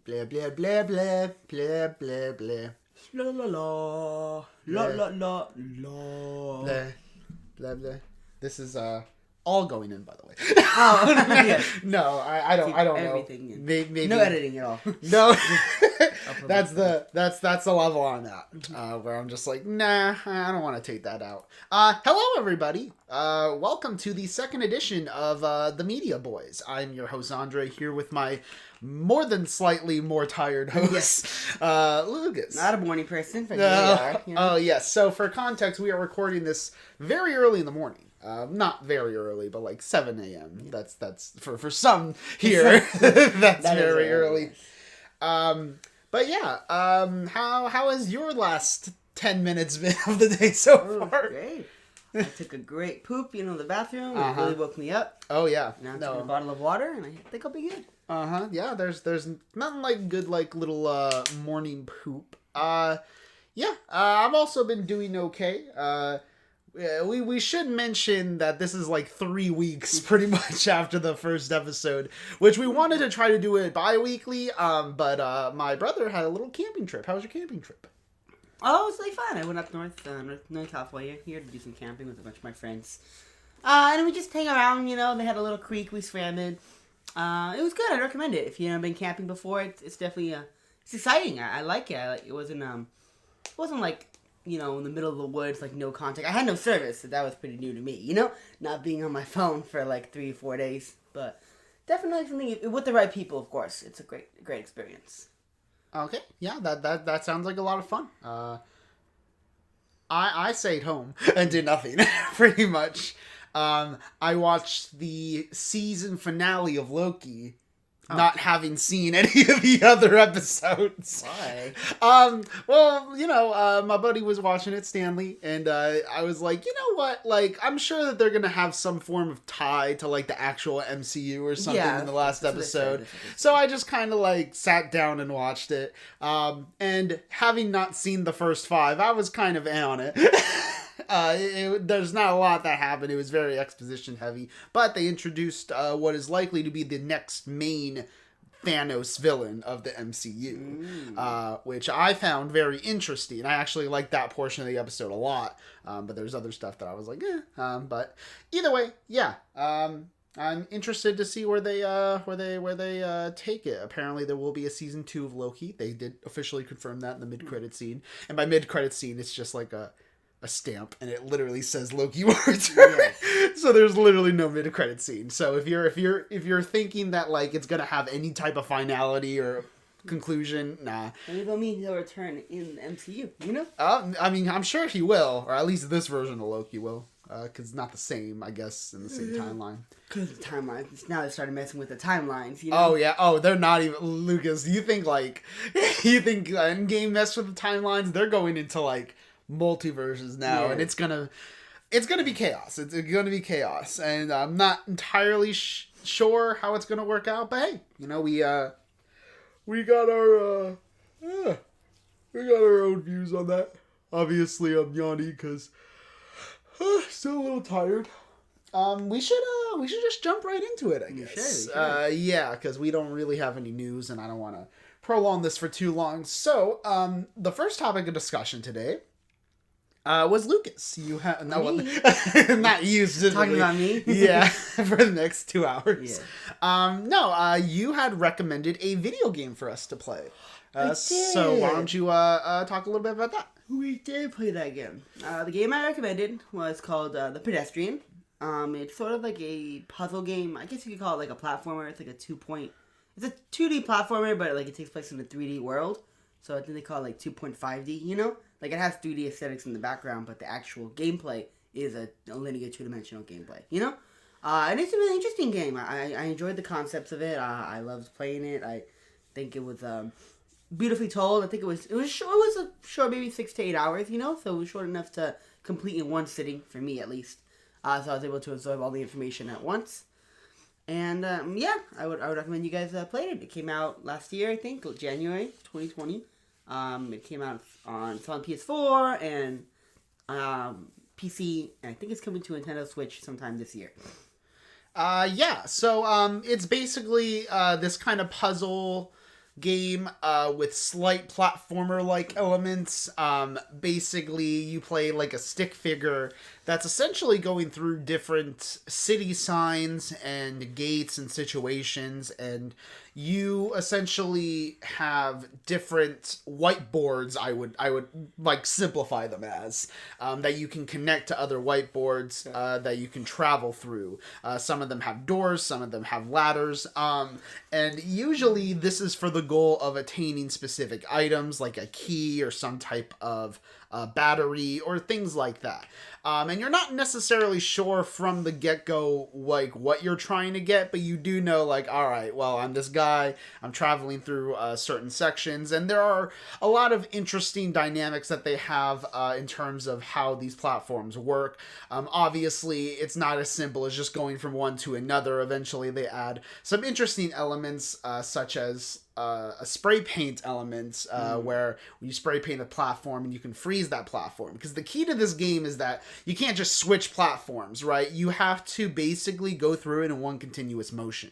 Blah, blah, blah, blah, blah, blah, blah. La la la. La la la la. Blah, blah, blah. This is, all going in, by the way. Oh, yeah. No, I don't know. Everything in. Maybe, No editing at all. No. that's the level I'm at, where I'm just like, nah, I don't want to take that out. Hello everybody. Welcome to the second edition of the Media Boys. I'm your host Andre, here with my more than slightly more tired host, Lucas. Not a morning person, but here we are. You know? Oh yes. So for context, we are recording this very early in the morning. Not very early, but like 7 a.m. Yeah. That's for some here. That's very early. But yeah, how has your last 10 minutes been of the day so far? Great. I took a great poop, in the bathroom. It really woke me up. Oh yeah. Now I'm taking a bottle of water, and I think I'll be good. Yeah. There's nothing like good little morning poop. Yeah. I've also been doing okay. We should mention that this is like 3 weeks pretty much after the first episode, which we wanted to try to do it bi-weekly, but my brother had a little camping trip. How was your camping trip? Oh, it was really fun. I went up North California here to do some camping with a bunch of my friends. And we just hang around, they had a little creek we swam in. It was good. I'd recommend it. If you've never been camping before, it's definitely, it's exciting. I like it. It wasn't like, in the middle of the woods, like no contact. I had no service, so that was pretty new to me, not being on my phone for like 3 or 4 days. But definitely something with the right people, of course. It's a great experience. Okay, yeah, that sounds like a lot of fun. I stayed home and did nothing, pretty much. I watched the season finale of Loki. Not having seen any of the other episodes. Why? My buddy was watching it, Stanley, and I was like, you know what? Like, I'm sure that they're gonna have some form of tie to like the actual MCU or something in the last episode. So I just kind of like sat down and watched it. And having not seen the first 5, I was kind of on it. There's not a lot that happened. It was very exposition heavy, but they introduced what is likely to be the next main Thanos villain of the MCU, which I found very interesting. I actually liked that portion of the episode a lot, but there's other stuff that I was like, but either way, yeah. I'm interested to see where they take it. Apparently, there will be a season 2 of Loki. They did officially confirm that in the mid-credit scene, and by mid-credit scene, it's just like a stamp, and it literally says Loki will return. Yes. So there's literally no mid-credit scene. So if you're thinking that like it's gonna have any type of finality or conclusion, nah. Maybe they'll mean he'll return in the MCU. I mean, I'm sure he will, or at least this version of Loki will, because it's not the same, I guess, in the same timeline. Because the timelines. Now they started messing with the timelines. Oh yeah. Oh, they're not even. Lucas, you think Endgame messed with the timelines? They're going into like multiverses now, and it's gonna be chaos. It's gonna be chaos, and I'm not entirely sure how it's gonna work out. But hey, we got our own views on that. Obviously, I'm yawning because still a little tired. We should just jump right into it, I guess. We should. Yeah, because we don't really have any news, and I don't want to prolong this for too long. So, the first topic of discussion today was Lucas. You have not you specifically. Talking about me? Yeah, for the next 2 hours. Yeah. You had recommended a video game for us to play. I did. So why don't you talk a little bit about that? We did play that game. The game I recommended was called The Pedestrian. It's sort of like a puzzle game. I guess you could call it like a platformer. It's like a 2-point. It's a 2D platformer, but like it takes place in a 3D world. So I think they call it like 2.5D. Like, it has 3D aesthetics in the background, but the actual gameplay is a linear 2-dimensional gameplay, And it's a really interesting game. I enjoyed the concepts of it. I loved playing it. I think it was beautifully told. I think it was short, maybe 6 to 8 hours, So it was short enough to complete in one sitting, for me at least. So I was able to absorb all the information at once. And, I would recommend you guys play it. It came out last year, I think, January 2020. It came out on PS4 and PC, and I think it's coming to Nintendo Switch sometime this year. So it's basically this kind of puzzle game with slight platformer-like elements. Basically, you play like a stick figure that's essentially going through different city signs and gates and situations, and you essentially have different whiteboards, I would like simplify them as, that you can connect to other whiteboards that you can travel through. Some of them have doors, some of them have ladders, and usually this is for the goal of attaining specific items like a key or some type of battery or things like that. And you're not necessarily sure from the get-go like what you're trying to get, but you do know like, all right, well, I'm this guy, I'm traveling through certain sections, and there are a lot of interesting dynamics that they have in terms of how these platforms work. Obviously, it's not as simple as just going from one to another. Eventually, they add some interesting elements such as a spray paint element where you spray paint a platform and you can freeze that platform. Because the key to this game is that you can't just switch platforms, right? You have to basically go through it in one continuous motion.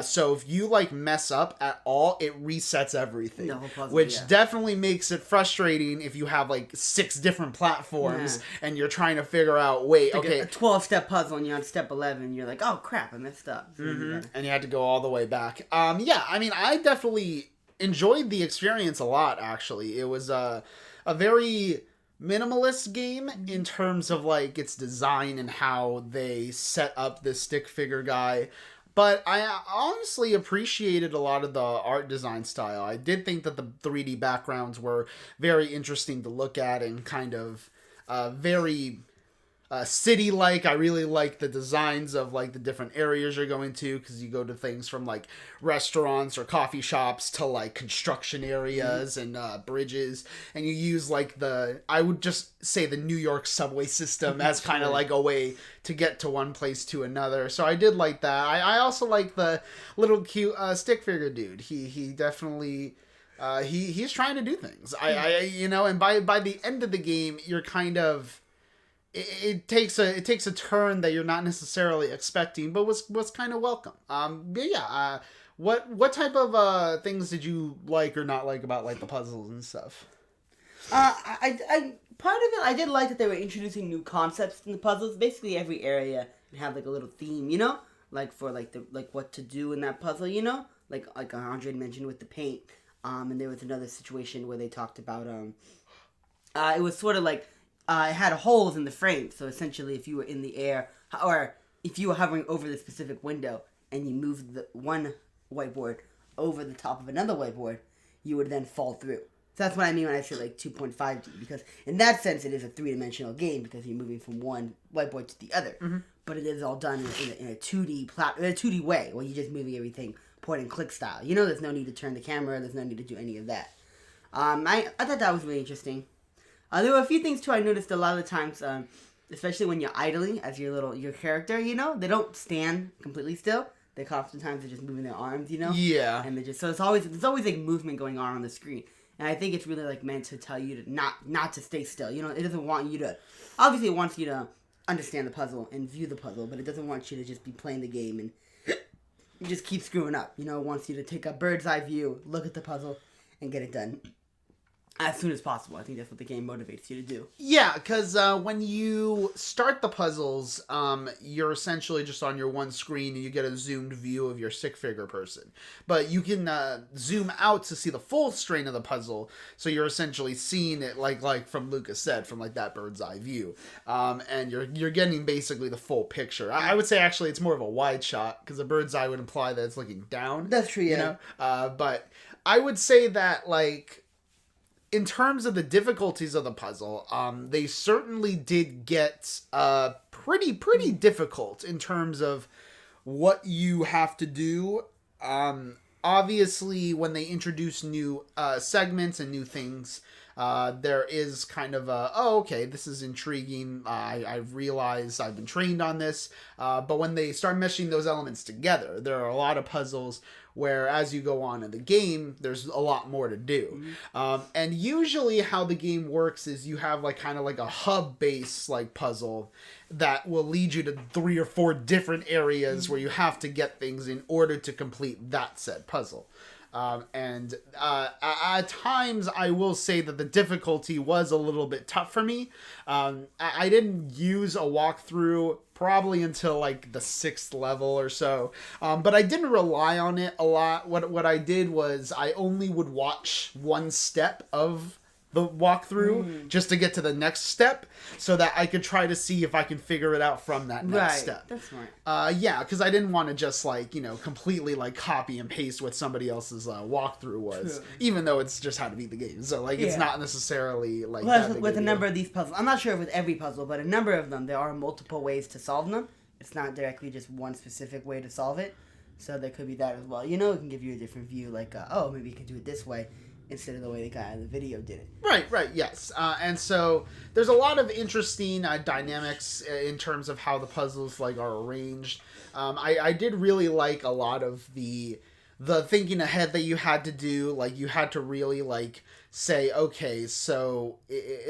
So if you like mess up at all, it resets everything, which definitely makes it frustrating if you have like 6 different platforms and you're trying to figure out, wait, like okay, a 12-step puzzle and you're on step 11, you're like, oh crap, I messed up. And you had to go all the way back. Yeah, I mean, I definitely enjoyed the experience a lot, actually. It was a very minimalist game in terms of like its design and how they set up this stick figure guy. But I honestly appreciated a lot of the art design style. I did think that the 3D backgrounds were very interesting to look at and kind of very city-like. I really like the designs of like the different areas you're going to, because you go to things from like restaurants or coffee shops to like construction areas and bridges, and you use like I would just say the New York subway system as kind of like a way to get to one place to another. So I did like that. I also like the little cute stick figure dude. He definitely he's trying to do things. And by the end of the game, you're kind of it takes a turn that you're not necessarily expecting, but was kind of welcome. What type of things did you like or not like about like the puzzles and stuff? I part of it, I did like that they were introducing new concepts in the puzzles. Basically, every area would have like a little theme, like for like what to do in that puzzle, like Andre mentioned with the paint. And there was another situation where they talked about it was sort of like it had holes in the frame. So essentially, if you were in the air or if you were hovering over the specific window and you moved the one whiteboard over the top of another whiteboard, you would then fall through. So that's what I mean when I say like 2.5D, because in that sense it is a 3-dimensional game because you're moving from one whiteboard to the other. Mm-hmm. But it is all done in a 2D way, where you're just moving everything point and click style. There's no need to turn the camera. There's no need to do any of that. I thought that was really interesting. There were a few things too I noticed a lot of the times, especially when you're idling as your character. They don't stand completely still. They oftentimes are just moving their arms. Yeah. And there's always like movement going on the screen. And I think it's really like meant to tell you to not to stay still. It doesn't want you to. Obviously, it wants you to understand the puzzle and view the puzzle, but it doesn't want you to just be playing the game and just keep screwing up. It wants you to take a bird's eye view, look at the puzzle, and get it done as soon as possible. I think that's what the game motivates you to do. Yeah, because when you start the puzzles, you're essentially just on your one screen and you get a zoomed view of your stick figure person. But you can zoom out to see the full strain of the puzzle, so you're essentially seeing it like from Lucas said, from like that bird's eye view. And you're getting basically the full picture. I would say actually it's more of a wide shot, because a bird's eye would imply that it's looking down. That's true, yeah. But I would say that like, in terms of the difficulties of the puzzle, they certainly did get pretty difficult in terms of what you have to do. Obviously, when they introduce new segments and new things, there is kind of okay, this is intriguing. I've realized I've been trained on this. But when they start meshing those elements together, there are a lot of puzzles where as you go on in the game, there's a lot more to do. Mm-hmm. And usually how the game works is you have like kind of like a hub base like puzzle that will lead you to 3 or 4 different areas where you have to get things in order to complete that said puzzle. At times, I will say that the difficulty was a little bit tough for me. I didn't use a walkthrough probably until like the 6th level or so, but I didn't rely on it a lot. What I did was I only would watch one step of the walkthrough just to get to the next step, so that I could try to see if I can figure it out from that next step. That's smart. Yeah, because I didn't want to just like, completely like copy and paste what somebody else's walkthrough was. True. Even though it's just how to beat the game. So like it's not necessarily like with a number of these puzzles. I'm not sure with every puzzle, but a number of them there are multiple ways to solve them. It's not directly just one specific way to solve it. So there could be that as well. It can give you a different view, like maybe you can do it this way instead of the way the guy in the video did it. Right, yes. And so there's a lot of interesting dynamics in terms of how the puzzles like are arranged. I did really like a lot of the thinking ahead that you had to do. Like you had to really like say, okay, so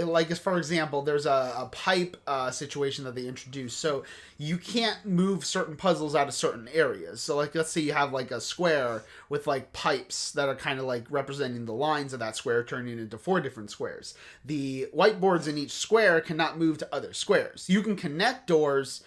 like as for example, there's a pipe situation that they introduced. So you can't move certain puzzles out of certain areas. So like let's say you have like a square with like pipes that are kind of like representing the lines of that square, turning into 4 different squares. The whiteboards in each square cannot move to other squares. You can connect doors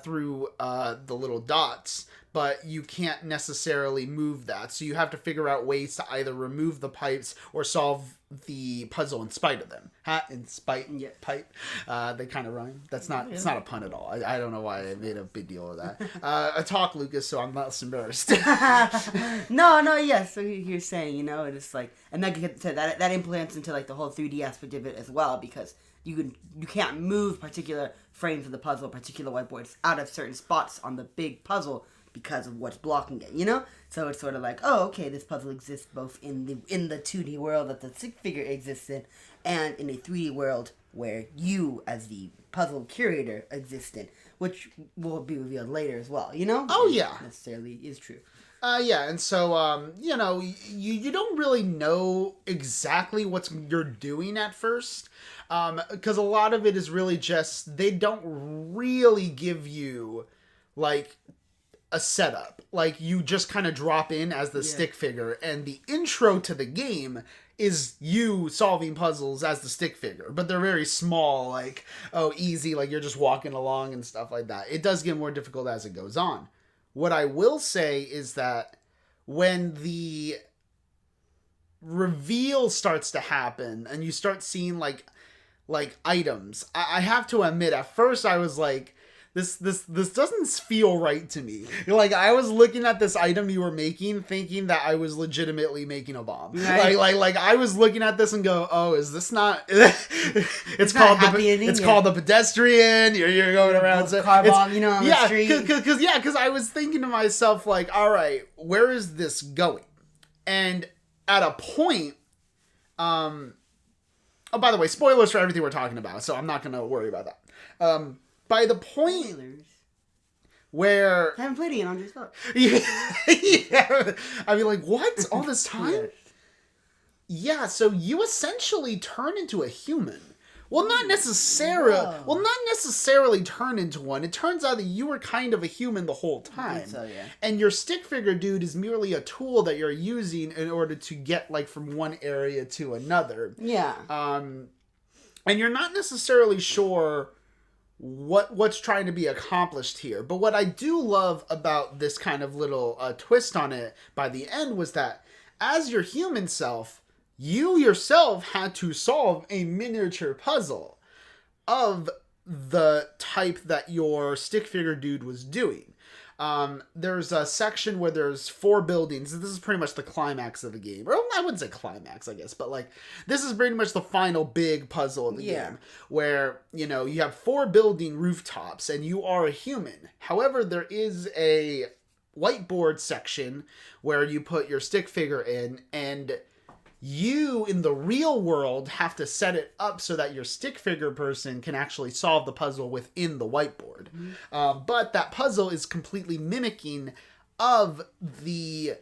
through the little dots, but you can't necessarily move that. So you have to figure out ways to either remove the pipes or solve the puzzle in spite of them. In spite, pipe. They kind of rhyme. It's not a pun at all. I don't know why I made a big deal of that. Talk, Lucas, so I'm less embarrassed. No, yes. So you're saying, it's like, and that implements into like the whole 3D aspect of it as well, because you can't move particular frames of the puzzle, particular whiteboards out of certain spots on the big puzzle because of what's blocking it, So it's sort of like, oh, okay, this puzzle exists both in the 2D world that the stick figure exists in, and in a 3D world where you, as the puzzle curator, exist in, which will be revealed later as well, Oh, yeah. Necessarily is true. Yeah, and so, you don't really know exactly what you're doing at first, because a lot of it is really just, they don't really give you, like, a setup. Like, you just kind of drop in as the stick figure, and the intro to the game is you solving puzzles as the stick figure, but they're very small, like, easy, like you're just walking along and stuff like that. It does get more difficult as it goes on. What I will say is that when the reveal starts to happen and you start seeing like items, I have to admit, at first I was like, this doesn't feel right to me. Like, I was looking at this item you were making, thinking that I was legitimately making a bomb. Right. Like I was looking at this and go, oh, is this not? It's called the Pedestrian. You're going around car bomb, on the street. Because I was thinking to myself, like, all right, where is this going? And at a point, oh, by the way, spoilers for everything we're talking about, so I'm not going to worry about that. By the point where... I haven't played it yet, Andre's up. Yeah. I mean, like, what? All this time? Yeah, so you essentially turn into a human. Well, not necessarily turn into one. It turns out that you were kind of a human the whole time. So, yeah. And your stick figure dude is merely a tool that you're using in order to get, like, from one area to another. Yeah. And you're not necessarily sure what's trying to be accomplished here. But what I do love about this kind of little twist on it by the end was that as your human self, you yourself had to solve a miniature puzzle of the type that your stick figure dude was doing. There's a section where there's 4 buildings. This is pretty much the climax of the game. Or I wouldn't say climax, I guess, but like this is pretty much the final big puzzle of the game, where, you have 4 building rooftops and you are a human. However, there is a whiteboard section where you put your stick figure in, and you in the real world have to set it up so that your stick figure person can actually solve the puzzle within the whiteboard. Mm-hmm. But that puzzle is completely mimicking of the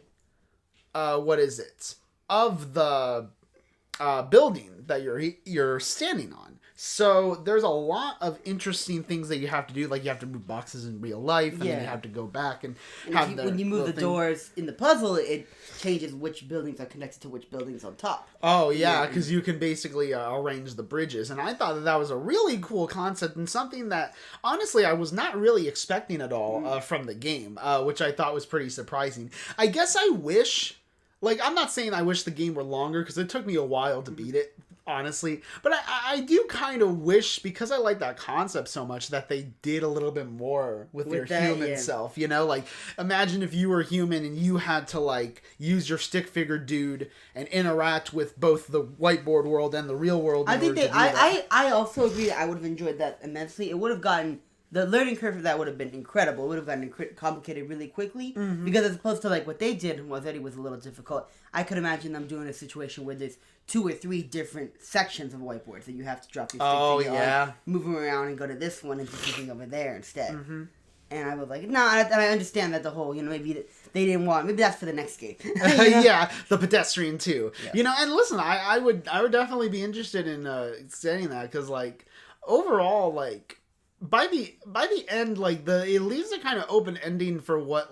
building that you're standing on. So there's a lot of interesting things that you have to do. Like you have to move boxes in real life, and then you have to go back and have when you move the doors in the puzzle, it changes which buildings are connected to which buildings on top. Oh yeah, because you can basically arrange the bridges, and I thought that was a really cool concept and something that honestly I was not really expecting at all from the game, which I thought was pretty surprising. I guess I wish. Like, I'm not saying I wish the game were longer, because it took me a while to beat it, honestly. But I do kind of wish, because I like that concept so much, that they did a little bit more with your human self. You know, like, imagine if you were human and you had to, like, use your stick figure dude and interact with both the whiteboard world and the real world. I also agree that I would have enjoyed that immensely. It would have gotten... The learning curve for that would have been incredible. It would have gotten complicated really quickly. Mm-hmm. Because as opposed to like what they did was a little difficult. I could imagine them doing a situation where there's 2 or 3 different sections of whiteboards that you have to drop your stick figure on, move them around and go to this one and do something over there instead. Mm-hmm. And I was like, no, and I understand that the whole, maybe they didn't want, maybe that's for the next game. Yeah, the Pedestrian too. Yeah. And listen, I would definitely be interested in studying that, because like overall, like, by the end, like it leaves a kind of open ending for what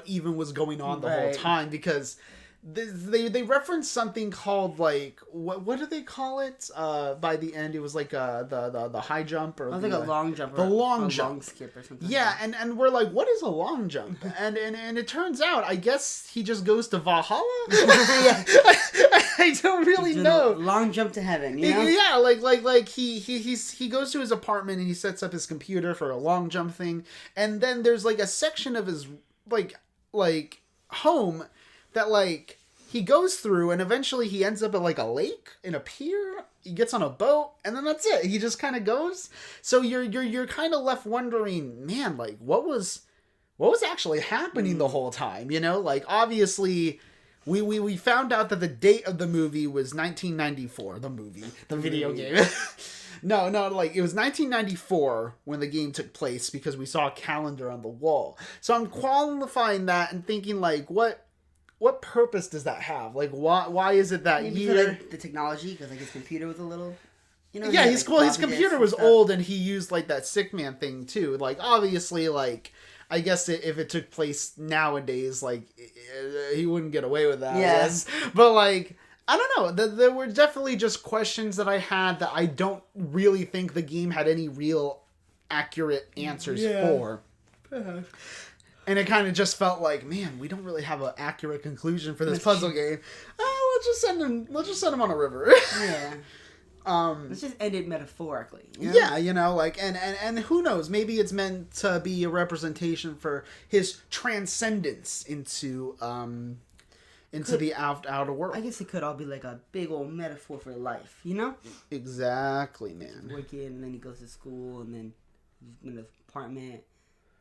even was going on the whole time, because they reference something called like what do they call it? By the end, it was like the high jump or like a long jump, the long jump, long skip or something. Yeah, like and we're like, what is a long jump? and it turns out, I guess he just goes to Valhalla. I don't really know. Long jump to heaven. You know? Yeah, like he goes to his apartment and he sets up his computer for a long jump thing, and then there's like a section of his like home that like he goes through, and eventually he ends up at like a lake in a pier. He gets on a boat, and then that's it. He just kind of goes. So you're kind of left wondering, man, like what was actually happening the whole time? Like obviously we found out that the date of the movie was 1994. The video game. No, like it was 1994 when the game took place, because we saw a calendar on the wall. So I'm qualifying that and thinking like, what purpose does that have? Like, why is it that year? The technology, because like his computer was a little, yeah, his computer was old, and he used like that sick man thing too. Like obviously, like I guess if it took place nowadays, like he wouldn't get away with that. Yes, but like I don't know. There were definitely just questions that I had that I don't really think the game had any real accurate answers for. Perhaps. And it kind of just felt like, man, we don't really have an accurate conclusion for this puzzle game. Let's just send him on a river. Yeah. Let's just end it metaphorically. Yeah, like, and who knows? Maybe it's meant to be a representation for his transcendence into the outer world. I guess it could all be like a big old metaphor for life, Exactly, man. Working, and then he goes to school, and then he's in his apartment.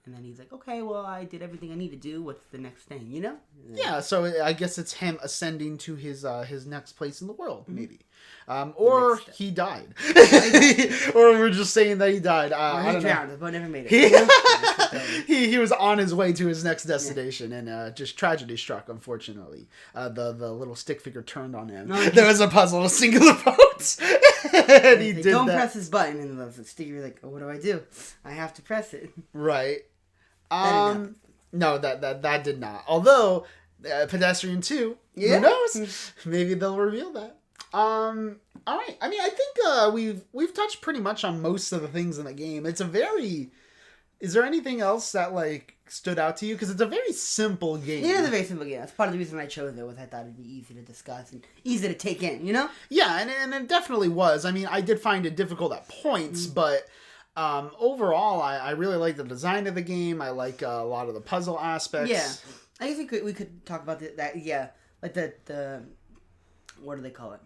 And then he's like, okay, well, I did everything I need to do. What's the next thing, Yeah, so I guess it's him ascending to his next place in the world, maybe. Or he died. Or we're just saying that he died. Or he drowned, but never made it. He was on his way to his next destination, and just tragedy struck, unfortunately. The little stick figure turned on him. There was a puzzle of singular votes. And he did don't press his button, and the sticker like, oh, what do I do? I have to press it. Right. No, that did not. Although, Pedestrian 2, who knows? Maybe they'll reveal that. All right. I mean, I think we've touched pretty much on most of the things in the game. Is there anything else that like stood out to you? Because it's a very simple game. Yeah, it's a very simple game. That's part of the reason I chose it. Was I thought it'd be easy to discuss and easy to take in. Yeah, and it definitely was. I mean, I did find it difficult at points, but. Overall, I really like the design of the game. I like a lot of the puzzle aspects. Yeah, I guess we could talk about that. Yeah, like the what do they call it?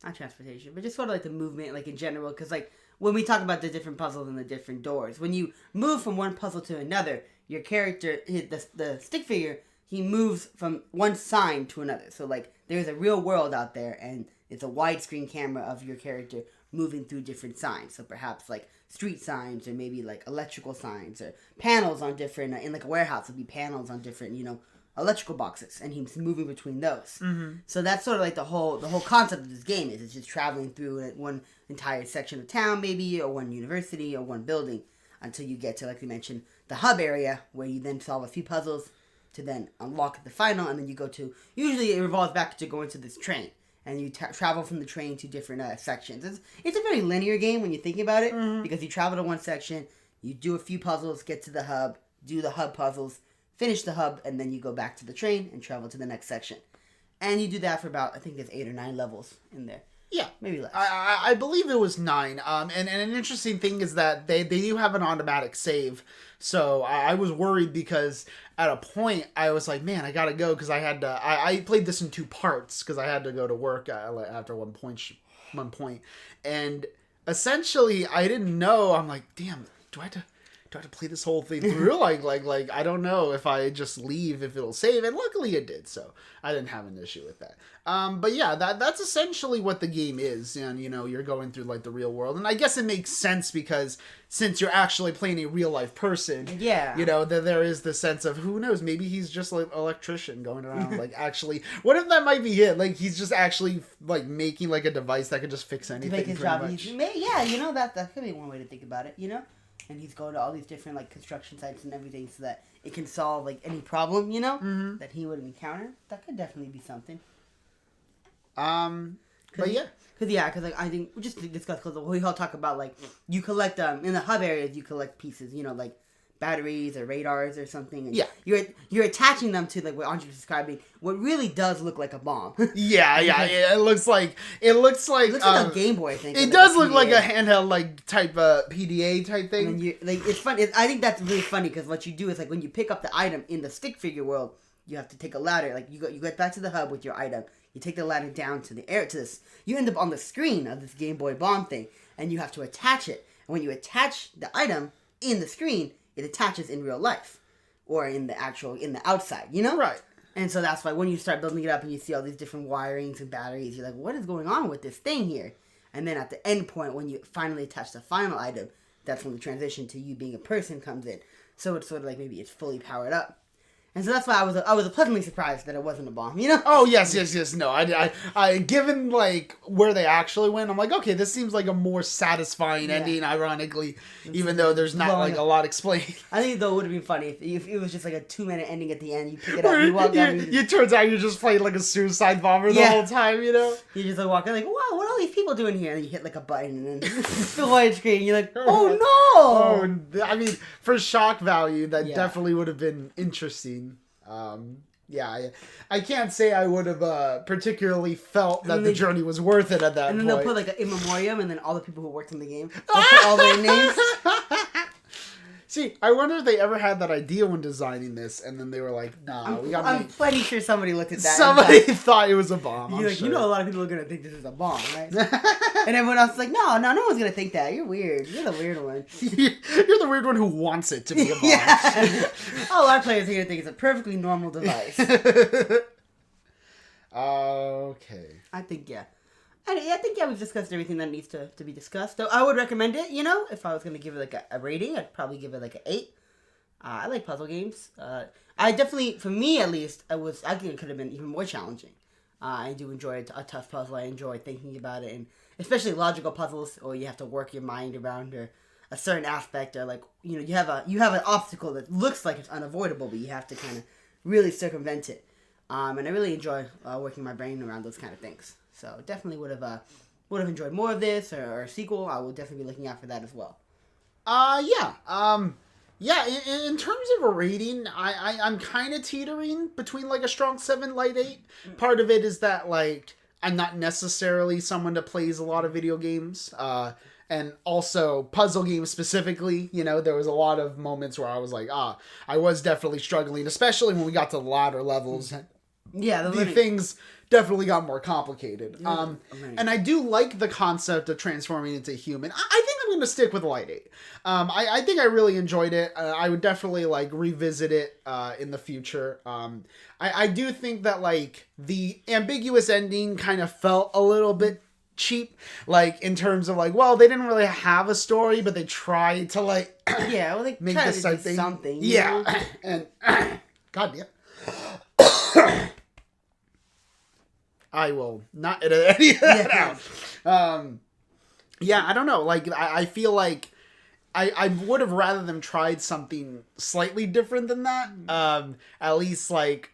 Not transportation, but just sort of like the movement, like in general. Because like when we talk about the different puzzles and the different doors, when you move from one puzzle to another, your character, the stick figure, he moves from one sign to another. So like there's a real world out there, and it's a widescreen camera of your character moving through different signs. So perhaps like street signs, or maybe like electrical signs, or panels on different, in like a warehouse would be panels on different, electrical boxes, and he's moving between those. Mm-hmm. So that's sort of like the whole concept of this game is it's just traveling through one entire section of town, maybe, or one university, or one building, until you get to, like we mentioned, the hub area, where you then solve a few puzzles to then unlock the final, and then you go to, usually it revolves back to going to this train, and you travel from the train to different sections. It's a very linear game when you think about it, because you travel to one section, you do a few puzzles, get to the hub, do the hub puzzles, finish the hub, and then you go back to the train and travel to the next section. And you do that for about, I think there's 8 or 9 levels in there. Yeah. Maybe less. I believe it was 9. And an interesting thing is that they do have an automatic save. So I was worried because at a point I was like, man, I gotta go because I had to. I played this in 2 parts because I had to go to work after one point. And essentially I didn't know. I'm like, damn, do I have to play this whole thing through? like I don't know if I just leave if it'll save, and luckily it did, so I didn't have an issue with that. But yeah, that's essentially what the game is, and you're going through like the real world, and I guess it makes sense because since you're actually playing a real life person, there is the sense of who knows, maybe he's just like an electrician going around like actually, what if that might be it? Like he's just actually like making like a device that could just fix anything. Make his job easy. Yeah, that could be one way to think about it. And he's going to all these different like construction sites and everything so that it can solve like any problem, that he would encounter. That could definitely be something. But yeah. Because like I think we just discussed because we all talk about like you collect in the hub areas you collect pieces, like batteries or radars or something. And you're attaching them to like what Andrew was describing. What really does look like a bomb. Yeah. It looks like a Game Boy thing. It does look like a handheld like type PDA type thing. And it's funny. I think that's really funny because what you do is like when you pick up the item in the stick figure world, you have to take a ladder. Like you get back to the hub with your item. You take the ladder down to the air to this. You end up on the screen of this Game Boy bomb thing, and you have to attach it. And when you attach the item in the screen, it attaches in real life, or in the outside. Right. And so that's why when you start building it up and you see all these different wirings and batteries, you're like, what is going on with this thing here? And then at the end point, when you finally attach the final item, that's when the transition to you being a person comes in. So it's sort of like maybe it's fully powered up. And so that's why I was pleasantly surprised that it wasn't a bomb, Oh, yes. No, I given, like, where they actually went, I'm like, okay, this seems like a more satisfying ending, ironically, even though there's not, like, a lot explained. I think, though, it would have been funny if it was just, like, a 2-minute ending at the end. You pick it up, you walk down. It turns out you're just playing, like, a suicide bomber the whole time, You just, like, walk in, like, wow, what are all these people doing here? And then you hit, like, a button, and then the white screen, you're like, oh, no! I mean, for shock value, that definitely would have been interesting. I can't say I would have particularly felt that the journey was worth it at that point. And then they'll put like an in memoriam, and then all the people who worked on the game, they'll put all their names. See, I wonder if they ever had that idea when designing this, and then they were like, "Nah, we got." I'm plenty sure somebody looked at that. Somebody thought it was a bomb. You're like, sure. A lot of people are gonna think this is a bomb, right? And everyone else is like, no one's gonna think that. You're weird. You're the weird one. You're the weird one who wants it to be a bomb. Yeah. All our players here think it's a perfectly normal device. Okay. I think we've discussed everything that needs to be discussed. So I would recommend it, if I was going to give it like a rating, I'd probably give it like an 8. I like puzzle games. I definitely, for me at least, I think it could have been even more challenging. I do enjoy a tough puzzle. I enjoy thinking about it, and especially logical puzzles, or you have to work your mind around or a certain aspect, or like, you have an obstacle that looks like it's unavoidable, but you have to kind of really circumvent it. And I really enjoy working my brain around those kind of things. So definitely would have enjoyed more of this or a sequel. I will definitely be looking out for that as well. In terms of a rating, I'm kind of teetering between like a strong 7, light 8. Part of it is that like I'm not necessarily someone that plays a lot of video games. And also puzzle games specifically, there was a lot of moments where I was like, I was definitely struggling, especially when we got to the latter levels. Yeah, the things definitely got more complicated. And I do like the concept of transforming into a human. I think I'm going to stick with light 8. I think I really enjoyed it. I would definitely like revisit it in the future. I do think that like the ambiguous ending kind of felt a little bit cheap, like in terms of like, well, they didn't really have a story, but they tried to like they make tried this to do thing something. Yeah, and God damn. I will not edit any of that out. Yeah, I don't know. Like, I feel like I would have rather them tried something slightly different than that. At least, like,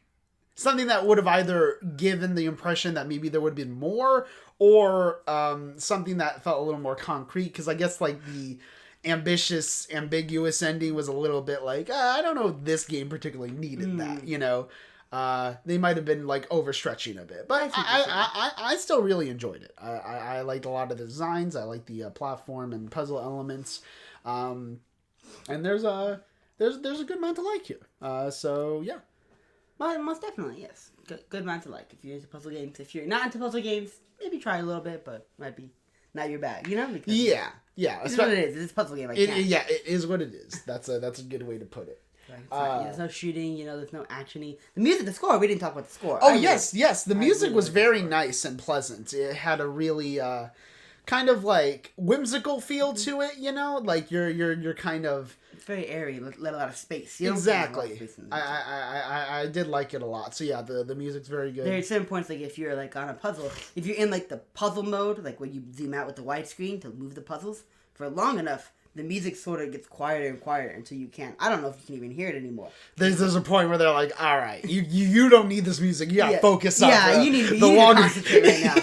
something that would have either given the impression that maybe there would have been more, or something that felt a little more concrete. Because I guess, like, the ambitious, ambiguous ending was a little bit like, I don't know if this game particularly needed that, you know? They might have been like overstretching a bit, but I still really enjoyed it. I liked a lot of the designs. I liked the platform and puzzle elements, and there's a good amount to like here. So yeah, well, most definitely yes, good amount to like. If you're into puzzle games, if you're not into puzzle games, maybe try a little bit, but might be not your bag, you know? Because yeah. It's what it is. It's a puzzle game. It is what it is. That's a good way to put it. There's no shooting, you know, there's no actiony. The music, the score, we didn't talk about the score. Oh, yes. The music was very nice and pleasant. It had a really kind of like whimsical feel to it, you know? Like you're kind of... It's very airy, let a lot of space. You exactly. I did like it a lot. So yeah, the music's very good. There are certain points, like if you're like on a puzzle, if you're in like the puzzle mode, like when you zoom out with the widescreen to move the puzzles, for long enough, the music sort of gets quieter and quieter until you can't. I don't know if you can even hear it anymore. There's a point where they're like, all right, you don't need this music. You gotta focus on you need to concentrate right now.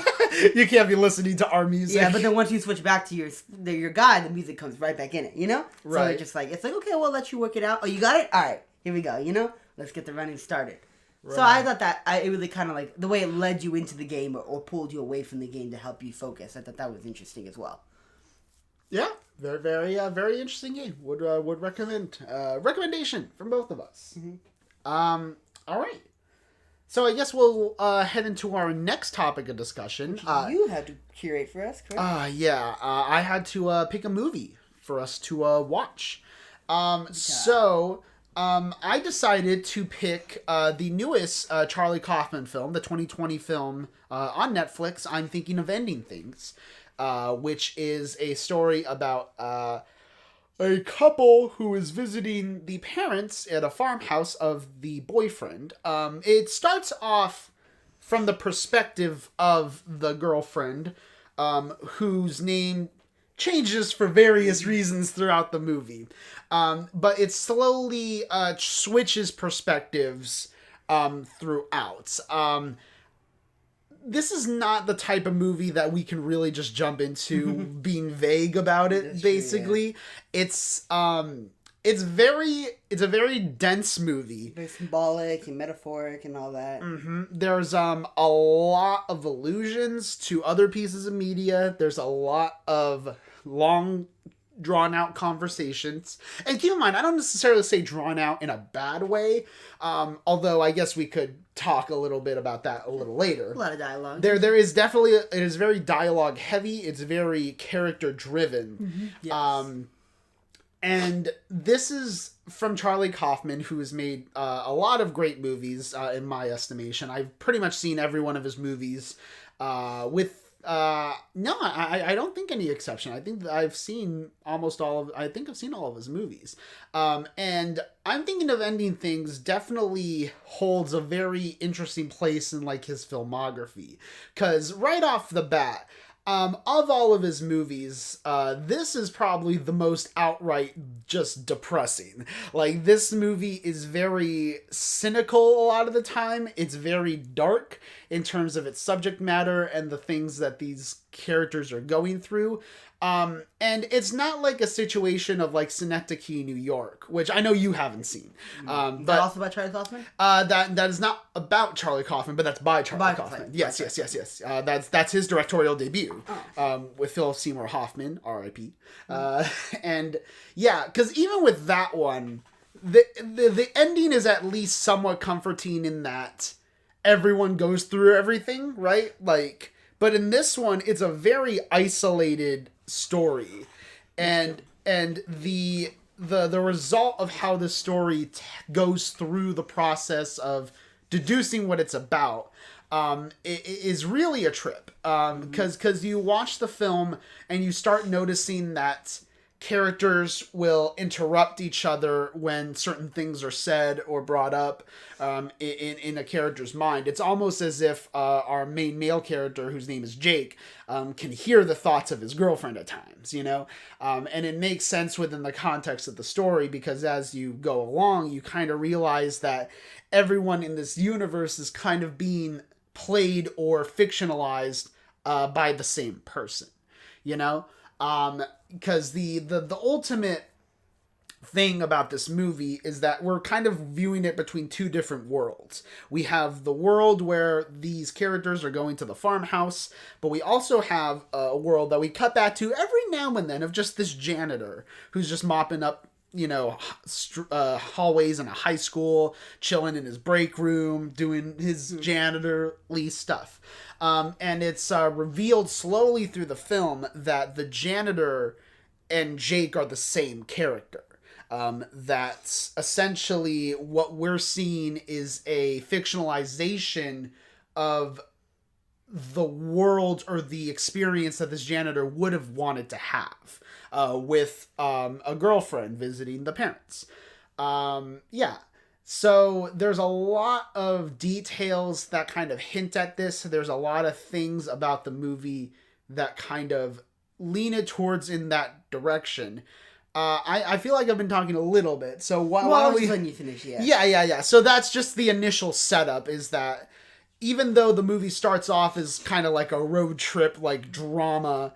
You can't be listening to our music. Yeah, but then once you switch back to your guide, the music comes right back in it, you know? Right. So it's like, okay, we'll let you work it out. Oh, you got it? All right, here we go, you know? Let's get the running started. Right. So I thought that it really kind of like, the way it led you into the game or pulled you away from the game to help you focus, I thought that was interesting as well. Yeah, very interesting game. Would recommend. Recommendation from both of us. Mm-hmm. All right. So I guess we'll head into our next topic of discussion. Which you had to curate for us, correct? Yeah. I had to pick a movie for us to watch. So I decided to pick the newest Charlie Kaufman film, the 2020 film on Netflix, I'm Thinking of Ending Things. Which is a story about a couple who is visiting the parents at a farmhouse of the boyfriend. It starts off from the perspective of the girlfriend, whose name changes for various reasons throughout the movie. But it slowly switches perspectives throughout. This is not the type of movie that we can really just jump into being vague about it. Basically, true, yeah. It's a very dense movie. Very symbolic and metaphoric and all that. Mm-hmm. There's a lot of allusions to other pieces of media. There's a lot of long drawn out conversations. And keep in mind, I don't necessarily say drawn out in a bad way. Although I guess we could talk a little bit about that a little later. A lot of dialogue. There is definitely, it is very dialogue heavy. It's very character driven. Mm-hmm. Yes. And this is from Charlie Kaufman, who has made a lot of great movies, in my estimation. I've pretty much seen every one of his movies, no, I don't think any exception. I think I've seen almost all of, I think I've seen all of his movies. And I'm Thinking of Ending Things definitely holds a very interesting place in like his filmography. 'Cause right off the bat, of all of his movies, this is probably the most outright just depressing. Like, this movie is very cynical a lot of the time. It's very dark in terms of its subject matter and the things that these characters are going through. And it's not like a situation of like Synecdoche, New York, which I know you haven't seen. But also by Charlie Kaufman? That is not about Charlie Kaufman, but that's by Charlie Kaufman. Yes. That's his directorial debut. With Philip Seymour Hoffman, R.I.P. And yeah, because even with that one, the ending is at least somewhat comforting in that everyone goes through everything, right? Like, but in this one, it's a very isolated story, and the result of how the story goes through the process of deducing what it's about is really a trip, because you watch the film and you start noticing that characters will interrupt each other when certain things are said or brought up in a character's mind. It's almost as if our main male character, whose name is Jake, can hear the thoughts of his girlfriend at times, you know? And it makes sense within the context of the story, because as you go along, you kind of realize that everyone in this universe is kind of being played or fictionalized by the same person, you know? Because the ultimate thing about this movie is that we're kind of viewing it between two different worlds. We have the world where these characters are going to the farmhouse, but we also have a world that we cut back to every now and then of just this janitor who's just mopping up, you know, hallways in a high school, chilling in his break room, doing his janitorly stuff. And it's revealed slowly through the film that the janitor and Jake are the same character. That's essentially what we're seeing is a fictionalization of the world or the experience that this janitor would have wanted to have with a girlfriend visiting the parents. Yeah. So there's a lot of details that kind of hint at this. There's a lot of things about the movie that kind of lean it towards in that direction. I feel like I've been talking a little bit, so why don't we... When you finish, yeah. Yeah. So that's just the initial setup, is that even though the movie starts off as kind of like a road trip, like drama,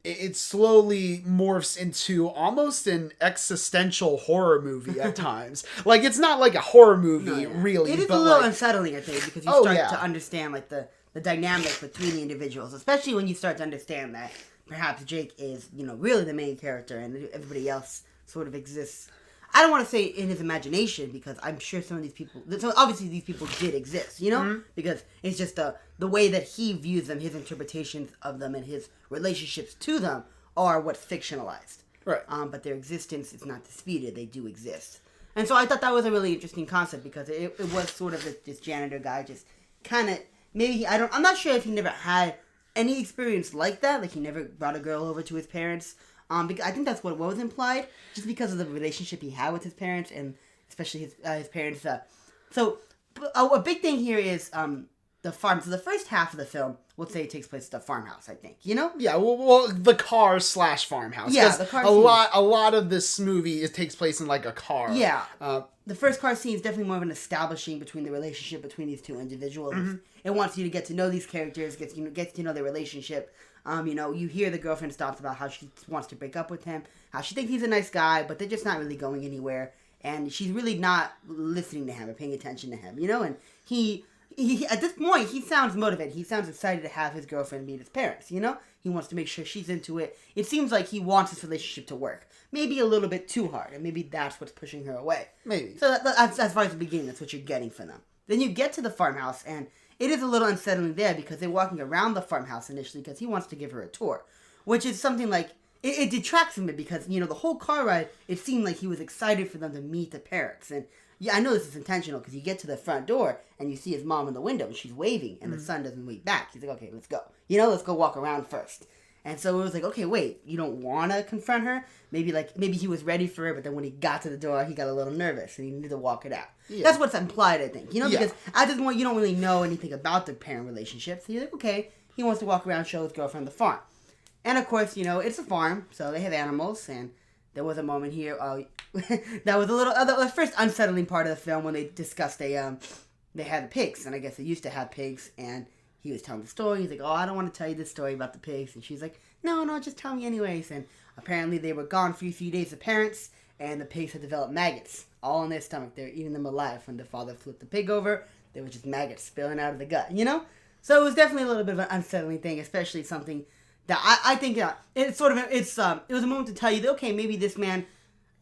it slowly morphs into almost an existential horror movie at times. Like, it's not like a horror movie, really. It is a little unsettling, I think, because you start to understand, like, the dynamic between the individuals, especially when you start to understand that perhaps Jake is, you know, really the main character and everybody else sort of exists. I don't want to say in his imagination, because I'm sure some of these people... So obviously these people did exist, you know? Mm-hmm. Because it's just the way that he views them, his interpretations of them, and his relationships to them are what's fictionalized. Right. But their existence is not disputed. They do exist. And so I thought that was a really interesting concept, because it was sort of this janitor guy just kind of... Maybe I'm not sure if he never had any experience like that. Like, he never brought a girl over to his parents. Because I think that's what was implied, just because of the relationship he had with his parents, and especially his parents. So a big thing here is the farm. So the first half of the film, we'll say it takes place at the farmhouse, I think. You know? Yeah. Well, the car / farmhouse. Yeah, the car. A lot of this movie, it takes place in like a car. Yeah. The first car scene is definitely more of an establishing between the relationship between these two individuals. Mm-hmm. It wants you to get to know these characters, get to know their relationship. You know, you hear the girlfriend talks about how she wants to break up with him, how she thinks he's a nice guy, but they're just not really going anywhere, and she's really not listening to him or paying attention to him, you know, and he at this point, he sounds motivated. He sounds excited to have his girlfriend meet his parents, you know? He wants to make sure she's into it. It seems like he wants this relationship to work. Maybe a little bit too hard, and maybe that's what's pushing her away. Maybe. So as far as the beginning, that's what you're getting from them. Then you get to the farmhouse, and it is a little unsettling there, because they're walking around the farmhouse initially because he wants to give her a tour, which is something like, it detracts from it, because, you know, the whole car ride, it seemed like he was excited for them to meet the parents. And yeah, I know this is intentional, because you get to the front door and you see his mom in the window and she's waving, and the son doesn't wave back. He's like, okay, let's go. You know, let's go walk around first. And so it was like, okay, wait, you don't want to confront her? Maybe he was ready for it, but then when he got to the door, he got a little nervous and he needed to walk it out. Yeah. That's what's implied, I think. You know, because at this point, you don't really know anything about the parent relationship. So you're like, okay, he wants to walk around and show his girlfriend the farm. And of course, you know, it's a farm, so they have animals. And there was a moment here, that was a little, the first unsettling part of the film when they discussed they had pigs. And I guess they used to have pigs, and he was telling the story. He's like, oh, I don't want to tell you this story about the pigs. And she's like, no, just tell me anyways. And apparently they were gone for a few days, the parents, and the pigs had developed maggots all in their stomach. They were eating them alive. When the father flipped the pig over, there was just maggots spilling out of the gut, you know? So it was definitely a little bit of an unsettling thing, especially something that I think it's sort of, it was a moment to tell you that, okay, maybe this man,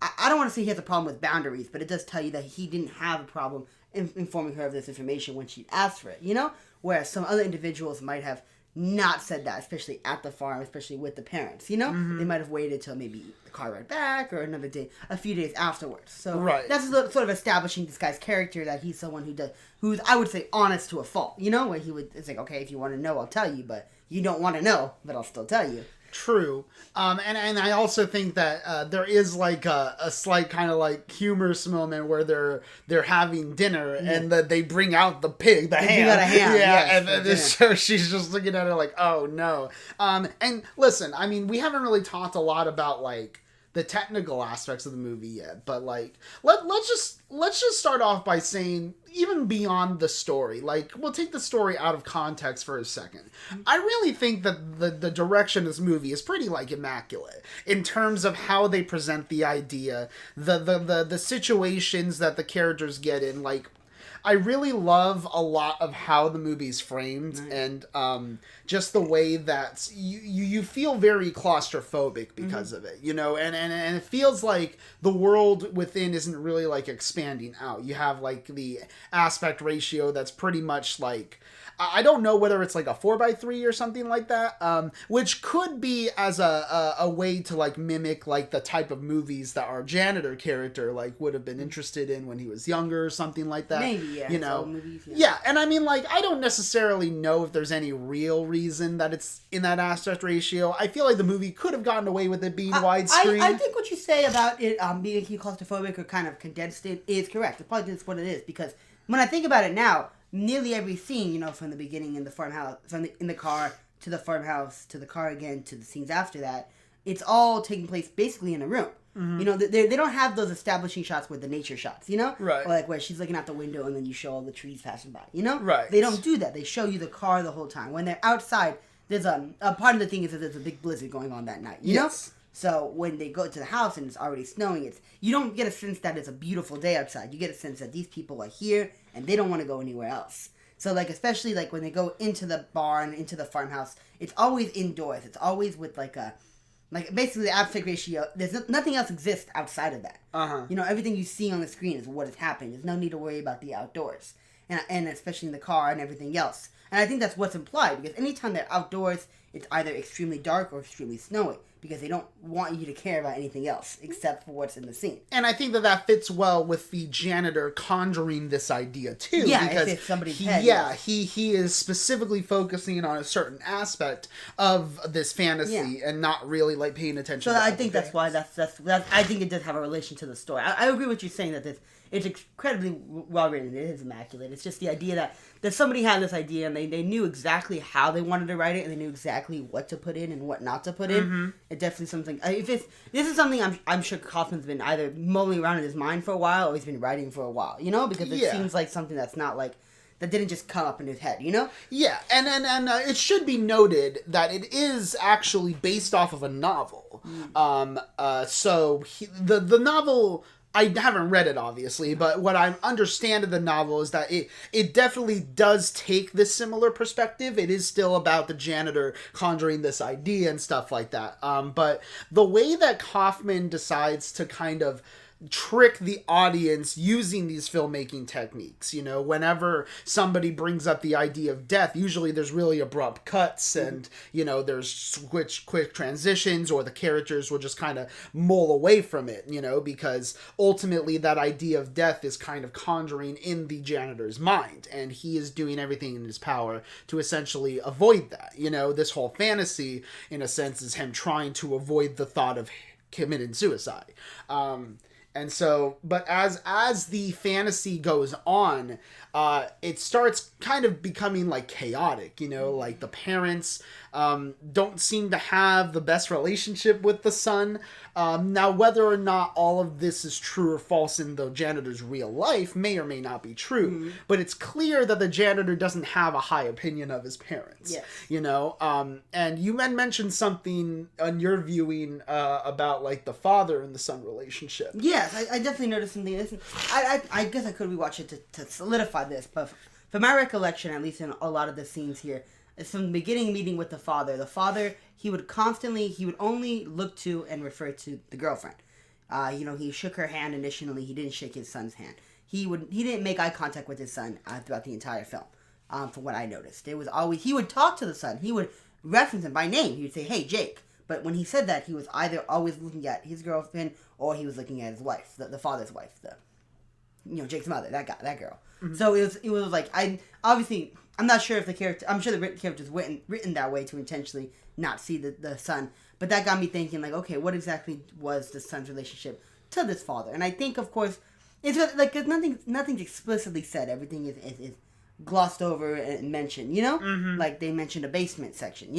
I don't want to say he has a problem with boundaries, but it does tell you that he didn't have a problem informing her of this information when she asked for it, you know? Whereas some other individuals might have not said that, especially at the farm, especially with the parents, you know? Mm-hmm. They might have waited till maybe the car ride back or another day, a few days afterwards. So that's sort of establishing this guy's character, that he's someone who's, I would say, honest to a fault, you know? Where it's like, okay, if you want to know, I'll tell you, but you don't want to know, but I'll still tell you. True. And I also think that there is like a slight kind of like humorous moment where they're having dinner and that they bring out the pig, the ham. Got a ham. Yeah, and so she's just looking at her like, oh no. And listen, I mean, we haven't really talked a lot about like the technical aspects of the movie yet, but like let's just start off by saying, even beyond the story, like we'll take the story out of context for a second. I really think that the direction of this movie is pretty like immaculate in terms of how they present the idea, the situations that the characters get in. Like, I really love a lot of how the movie's framed, and just the way that you feel very claustrophobic because of it, you know, and it feels like the world within isn't really like expanding out. You have like the aspect ratio that's pretty much like, I don't know whether it's like a 4:3 or something like that, which could be as a way to like mimic like the type of movies that our janitor character like would have been interested in when he was younger or something like that. Maybe, yeah. You know, movies, yeah. And I mean, like, I don't necessarily know if there's any real reason that it's in that aspect ratio. I feel like the movie could have gotten away with it being widescreen. I think what you say about it being claustrophobic or kind of condensed is correct. It's probably just what it is, because when I think about it now, nearly every scene, you know, from the beginning in the farmhouse, in the car to the farmhouse to the car again to the scenes after that, it's all taking place basically in a room. Mm-hmm. You know, they don't have those establishing shots with the nature shots, you know? Right. Or like where she's looking out the window and then you show all the trees passing by, you know? Right. They don't do that. They show you the car the whole time. When they're outside, there's a part of the thing is that there's a big blizzard going on that night, you know? So when they go to the house and it's already snowing, you don't get a sense that it's a beautiful day outside. You get a sense that these people are here and they don't want to go anywhere else. So like, especially like when they go into the barn, into the farmhouse, it's always indoors. It's always with like basically the aspect ratio. There's nothing else exists outside of that. You know, everything you see on the screen is what is happening. There's no need to worry about the outdoors, and especially in the car and everything else. And I think that's what's implied, because anytime they're outdoors, it's either extremely dark or extremely snowy, because they don't want you to care about anything else except for what's in the scene. And I think that fits well with the janitor conjuring this idea too. Yeah, because it's somebody's head. Yeah, he is specifically focusing on a certain aspect of this fantasy and not really like paying attention. So I think that's why that's I think it does have a relation to the story. I agree with you saying that it's incredibly well written. It is immaculate. It's just the idea that somebody had this idea and they knew exactly how they wanted to write it, and they knew exactly what to put in and what not to put in. It definitely something. This is something I'm sure Kaufman's been either mulling around in his mind for a while, or he's been writing for a while. You know, because it seems like something that's not like that didn't just come up in his head. You know? Yeah, and it should be noted that it is actually based off of a novel. So the novel, I haven't read it, obviously, but what I understand of the novel is that it definitely does take this similar perspective. It is still about the janitor conjuring this idea and stuff like that. But the way that Kaufman decides to kind of trick the audience using these filmmaking techniques, you know, whenever somebody brings up the idea of death, usually there's really abrupt cuts and, you know, there's quick transitions, or the characters will just kind of mull away from it, you know, because ultimately that idea of death is kind of conjuring in the janitor's mind, and he is doing everything in his power to essentially avoid that. You know, this whole fantasy, in a sense, is him trying to avoid the thought of committing suicide. And so, but as the fantasy goes on, it starts kind of becoming like chaotic, you know, like the parents don't seem to have the best relationship with the son. Now, whether or not all of this is true or false in the janitor's real life may or may not be true, but it's clear that the janitor doesn't have a high opinion of his parents. Yes. You know, and you mentioned something on your viewing about like the father and the son relationship. Yes, I definitely noticed something. I guess I could rewatch it to solidify this, but from my recollection, at least in a lot of the scenes here, is from the beginning meeting with the father, he would only look to and refer to the girlfriend. You know, he shook her hand initially. He didn't shake his son's hand. He didn't make eye contact with his son throughout the entire film. From what I noticed, it was always, he would talk to the son. He would reference him by name. He would say, "Hey, Jake." But when he said that, he was either always looking at his girlfriend or he was looking at his wife, the father's wife, Jake's mother, that girl. Mm-hmm. So it was like, I'm not sure if I'm sure the character's written that way to intentionally not see the son, but that got me thinking, like, okay, what exactly was the son's relationship to this father? And I think, of course, it's like, there's nothing's explicitly said. Everything is glossed over and mentioned, Mm-hmm. Like, they mentioned a basement section,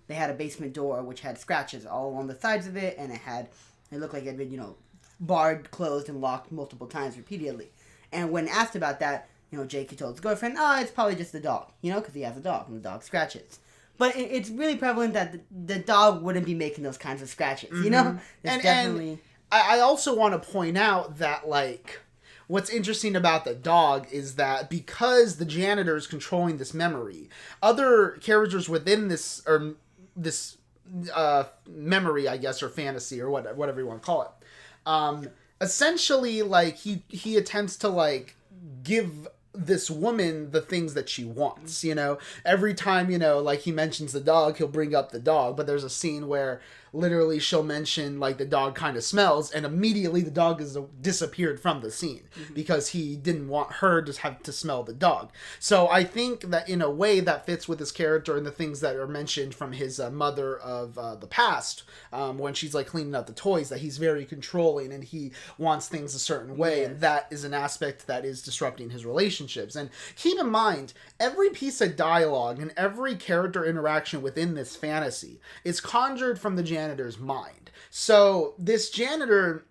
They had a basement door which had scratches all along the sides of it, and it looked like it had been, barred, closed, and locked multiple times repeatedly. And when asked about that, Jake told his girlfriend, it's probably just the dog, because he has a dog, and the dog scratches. But it's really prevalent that the dog wouldn't be making those kinds of scratches, mm-hmm. And I also want to point out that, like, what's interesting about the dog is that because the janitor is controlling this memory, other characters within this memory, I guess, or fantasy, or whatever you want to call it, essentially, like, he attempts to, like, give this woman the things that she wants, every time, like, he mentions the dog, he'll bring up the dog, but there's a scene where literally she'll mention, like, the dog kind of smells, and immediately the dog is disappeared from the scene, mm-hmm. because he didn't want her to have to smell the dog. So I think that in a way that fits with his character and the things that are mentioned from his mother of the past, when she's, like, cleaning up the toys, that he's very controlling and he wants things a certain way, yes. And that is an aspect that is disrupting his relationships. And keep in mind, every piece of dialogue and every character interaction within this fantasy is conjured from the janitor's mind. So this janitor,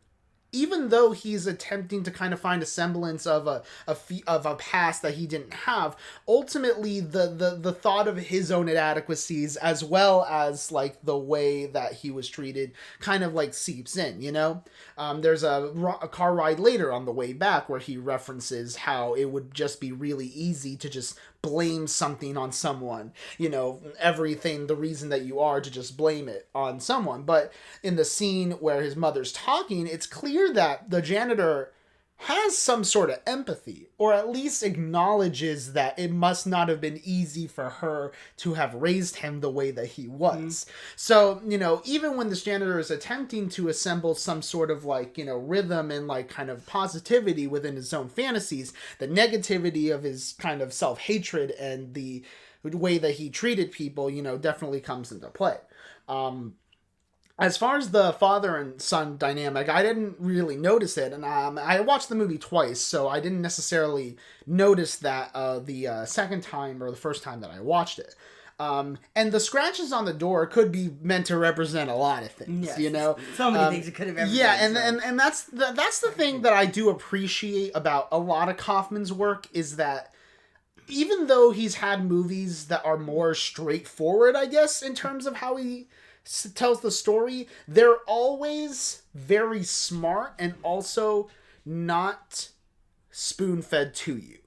even though he's attempting to kind of find a semblance of a past that he didn't have, ultimately the thought of his own inadequacies, as well as, like, the way that he was treated, kind of, like, seeps in, There's a car ride later on the way back where he references how it would just be really easy to just blame something on someone, everything, the reason that you are, to just blame it on someone. But in the scene where his mother's talking, it's clear that the janitor has some sort of empathy, or at least acknowledges that it must not have been easy for her to have raised him the way that he was. Mm-hmm. So, even when this janitor is attempting to assemble some sort of, like, rhythm and, like, kind of positivity within his own fantasies, the negativity of his kind of self-hatred and the way that he treated people, definitely comes into play. As far as the father and son dynamic, I didn't really notice it, and I watched the movie twice, so I didn't necessarily notice that the second time or the first time that I watched it. And the scratches on the door could be meant to represent a lot of things, yes. So many things it could have represented. Yeah, and that's the thing that I do appreciate about a lot of Kaufman's work, is that even though he's had movies that are more straightforward, I guess, in terms of how he tells the story, they're always very smart and also not spoon-fed to you.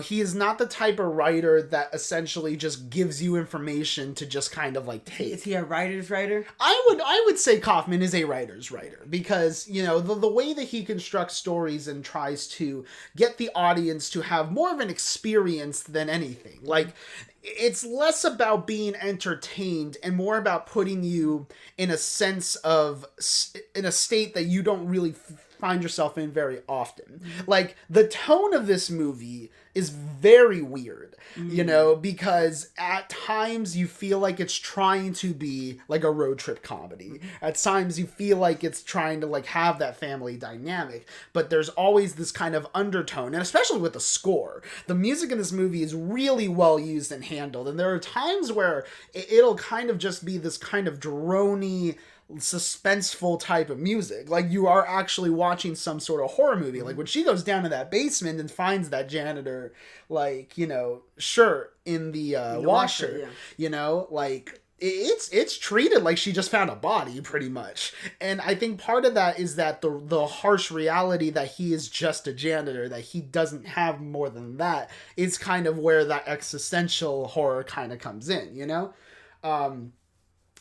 He is not the type of writer that essentially just gives you information to just kind of, like, take. Is he a writer's writer? I would say Kaufman is a writer's writer, because, the way that he constructs stories and tries to get the audience to have more of an experience than anything. Like, it's less about being entertained and more about putting you in a sense of, in a state that you don't really find yourself in very often. Like, the tone of this movie is very weird, because at times you feel like it's trying to be like a road trip comedy. At times you feel like it's trying to, like, have that family dynamic, but there's always this kind of undertone, and especially with the score. The music in this movie is really well used and handled, and there are times where it'll kind of just be this kind of droney, suspenseful type of music, like you are actually watching some sort of horror movie. Like when she goes down to that basement and finds that janitor, like, shirt in the washer, like it's treated like she just found a body, pretty much. And I think part of that is that the harsh reality that he is just a janitor, that he doesn't have more than that, is kind of where that existential horror kind of comes in,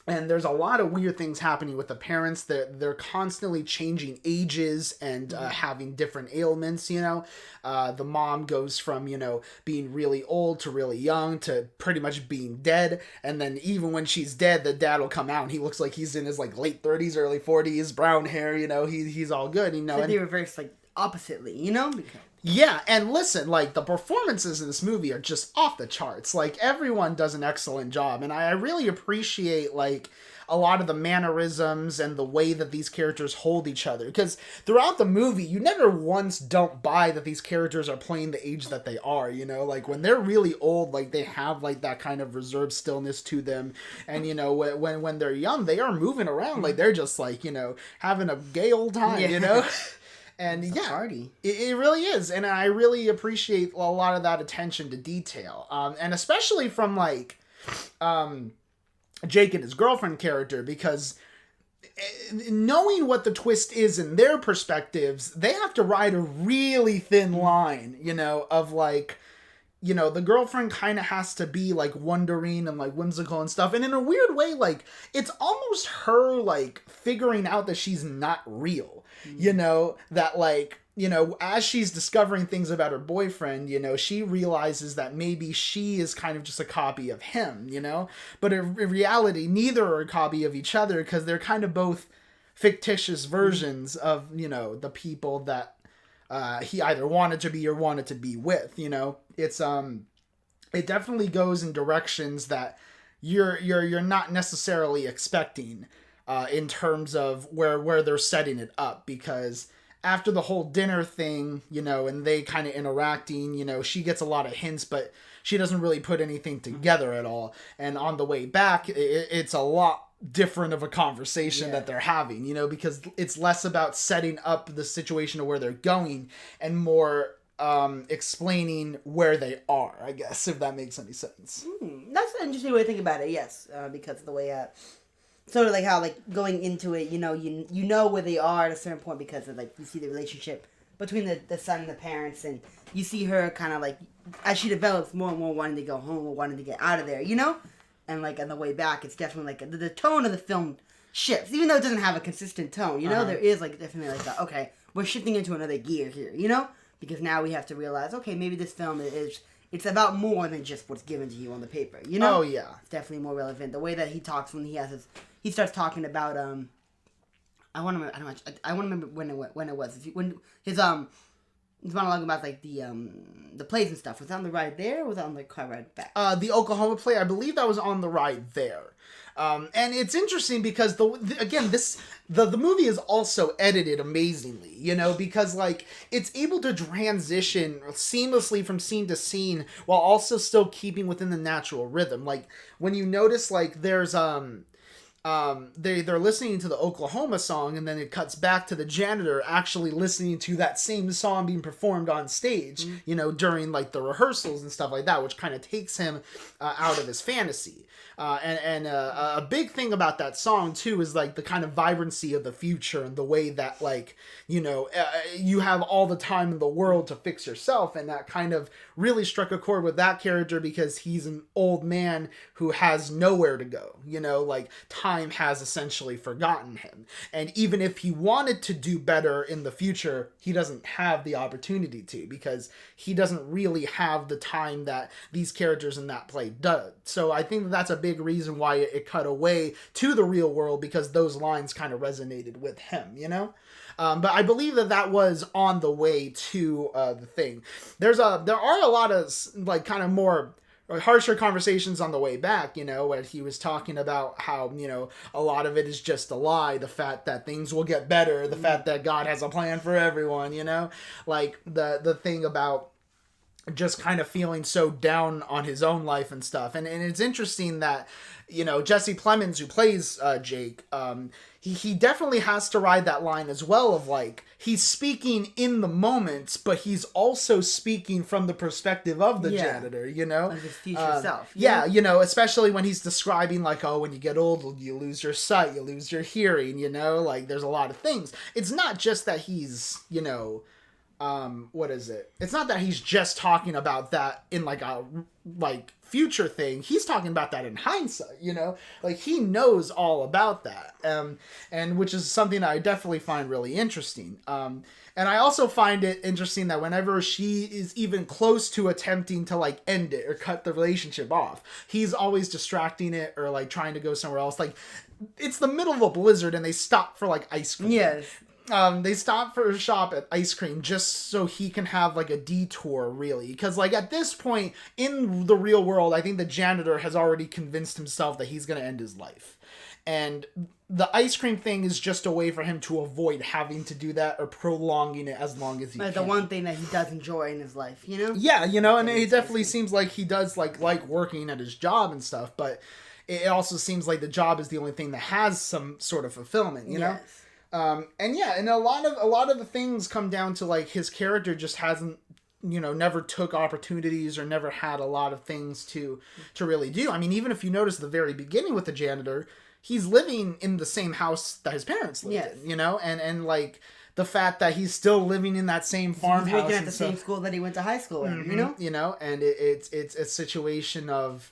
And there's a lot of weird things happening with the parents. They're constantly changing ages and having different ailments, The mom goes from, being really old to really young to pretty much being dead. And then even when she's dead, the dad will come out and he looks like he's in his, like, late 30s, early 40s, brown hair, he's all good, So they reverse, like, oppositely, Yeah, and listen, like, the performances in this movie are just off the charts. Like, everyone does an excellent job, and I really appreciate, like, a lot of the mannerisms and the way that these characters hold each other. Because throughout the movie, you never once don't buy that these characters are playing the age that they are, you know? Like, when they're really old, like, they have, like, that kind of reserved stillness to them. And, you know, when they're young, they are moving around. Like, they're just, like, you know, having a gay old time, you know? And it's a party. It really is. And I really appreciate a lot of that attention to detail. And especially from, like, Jake and his girlfriend character, because knowing what the twist is in their perspectives, they have to ride a really thin line, you know, of, like, you know, the girlfriend kind of has to be, like, wondering and, like, whimsical and stuff. And in a weird way, like, it's almost her, like, figuring out that she's not real. You know, that, like, you know, as she's discovering things about her boyfriend, you know, she realizes that maybe she is kind of just a copy of him, you know? But in reality, neither are a copy of each other, because they're kind of both fictitious versions of, you know, the people that he either wanted to be or wanted to be with, you know? It's, it definitely goes in directions that you're not necessarily expecting. In terms of where they're setting it up, because after the whole dinner thing, you know, and they kind of interacting, you know, she gets a lot of hints, but she doesn't really put anything together at all. And on the way back, it's a lot different of a conversation that they're having, you know, because it's less about setting up the situation of where they're going and more explaining where they are, I guess, if that makes any sense. That's an interesting way to think about it, yes, because of the way... sort of like how, like, going into it, you know, you know where they are at a certain point, because of, like, you see the relationship between the son and the parents, and you see her kind of, like, as she develops more and more wanting to go home or wanting to get out of there, you know? And, like, on the way back, it's definitely, like, the tone of the film shifts, even though it doesn't have a consistent tone, you know? There is, like, definitely, like, okay, we're shifting into another gear here, you know? Because now we have to realize, okay, maybe this film it's about more than just what's given to you on the paper, you know? Oh, yeah. It's definitely more relevant. The way that he talks when he starts talking about I want to remember when it was when his monologue about, like, the plays and stuff. Was that on the ride there, or was that on the car ride back? The Oklahoma play, I believe that was on the ride there. And it's interesting because the movie is also edited amazingly, you know, because, like, it's able to transition seamlessly from scene to scene while also still keeping within the natural rhythm. Like, when you notice, like, there's they're listening to the Oklahoma song, and then it cuts back to the janitor actually listening to that same song being performed on stage, you know, during, like, the rehearsals and stuff like that, which kind of takes him out of his fantasy. And a big thing about that song too is, like, the kind of vibrancy of the future and the way that, like, you know, you have all the time in the world to fix yourself, and that kind of really struck a chord with that character because he's an old man who has nowhere to go, you know, like, time has essentially forgotten him, and even if he wanted to do better in the future, he doesn't have the opportunity to, because he doesn't really have the time that these characters in that play does. So I think that's a big reason why it cut away to the real world, because those lines kind of resonated with him, you know? But I believe that was on the way to the thing. There are a lot of, like, kind of more harsher conversations on the way back, you know, where he was talking about how, you know, a lot of it is just a lie. The fact that things will get better, the fact that God has a plan for everyone, you know, like the thing about just kind of feeling so down on his own life and stuff. And it's interesting that, you know, Jesse Plemons, who plays Jake, he definitely has to ride that line as well of, like, he's speaking in the moment, but he's also speaking from the perspective of the janitor, you know? Of his future self. Yeah, you know, especially when he's describing, like, oh, when you get old, you lose your sight, you lose your hearing, you know? Like, there's a lot of things. It's not just that he's, you know... what is it? It's not that he's just talking about that in, like, a, like, future thing. He's talking about that in hindsight, you know? Like, he knows all about that. And which is something that I definitely find really interesting. And I also find it interesting that whenever she is even close to attempting to, like, end it or cut the relationship off, he's always distracting it or, like, trying to go somewhere else. Like, it's the middle of a blizzard and they stop for, like, ice cream. Yes. They stop for a shop at ice cream just so he can have like a detour, really. Because like at this point in the real world, I think the janitor has already convinced himself that he's going to end his life. And the ice cream thing is just a way for him to avoid having to do that or prolonging it as long as he can. The one thing that he does enjoy in his life, you know? Yeah, you know, and it definitely seems like he does like working at his job and stuff, but it also seems like the job is the only thing that has some sort of fulfillment, you know? And a lot of the things come down to like his character just hasn't, never took opportunities or never had a lot of things to really do. I mean, even if you notice the very beginning with the janitor, he's living in the same house that his parents lived in, and like the fact that he's still living in that same farmhouse. He's working at the same school that he went to high school in, and it's a situation of,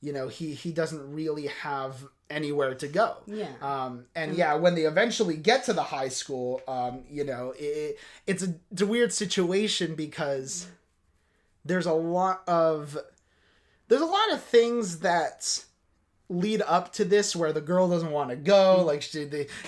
he doesn't really have anywhere to go. When they eventually get to the high school, it's a weird situation because there's a lot of things that lead up to this where the girl doesn't want to go. Like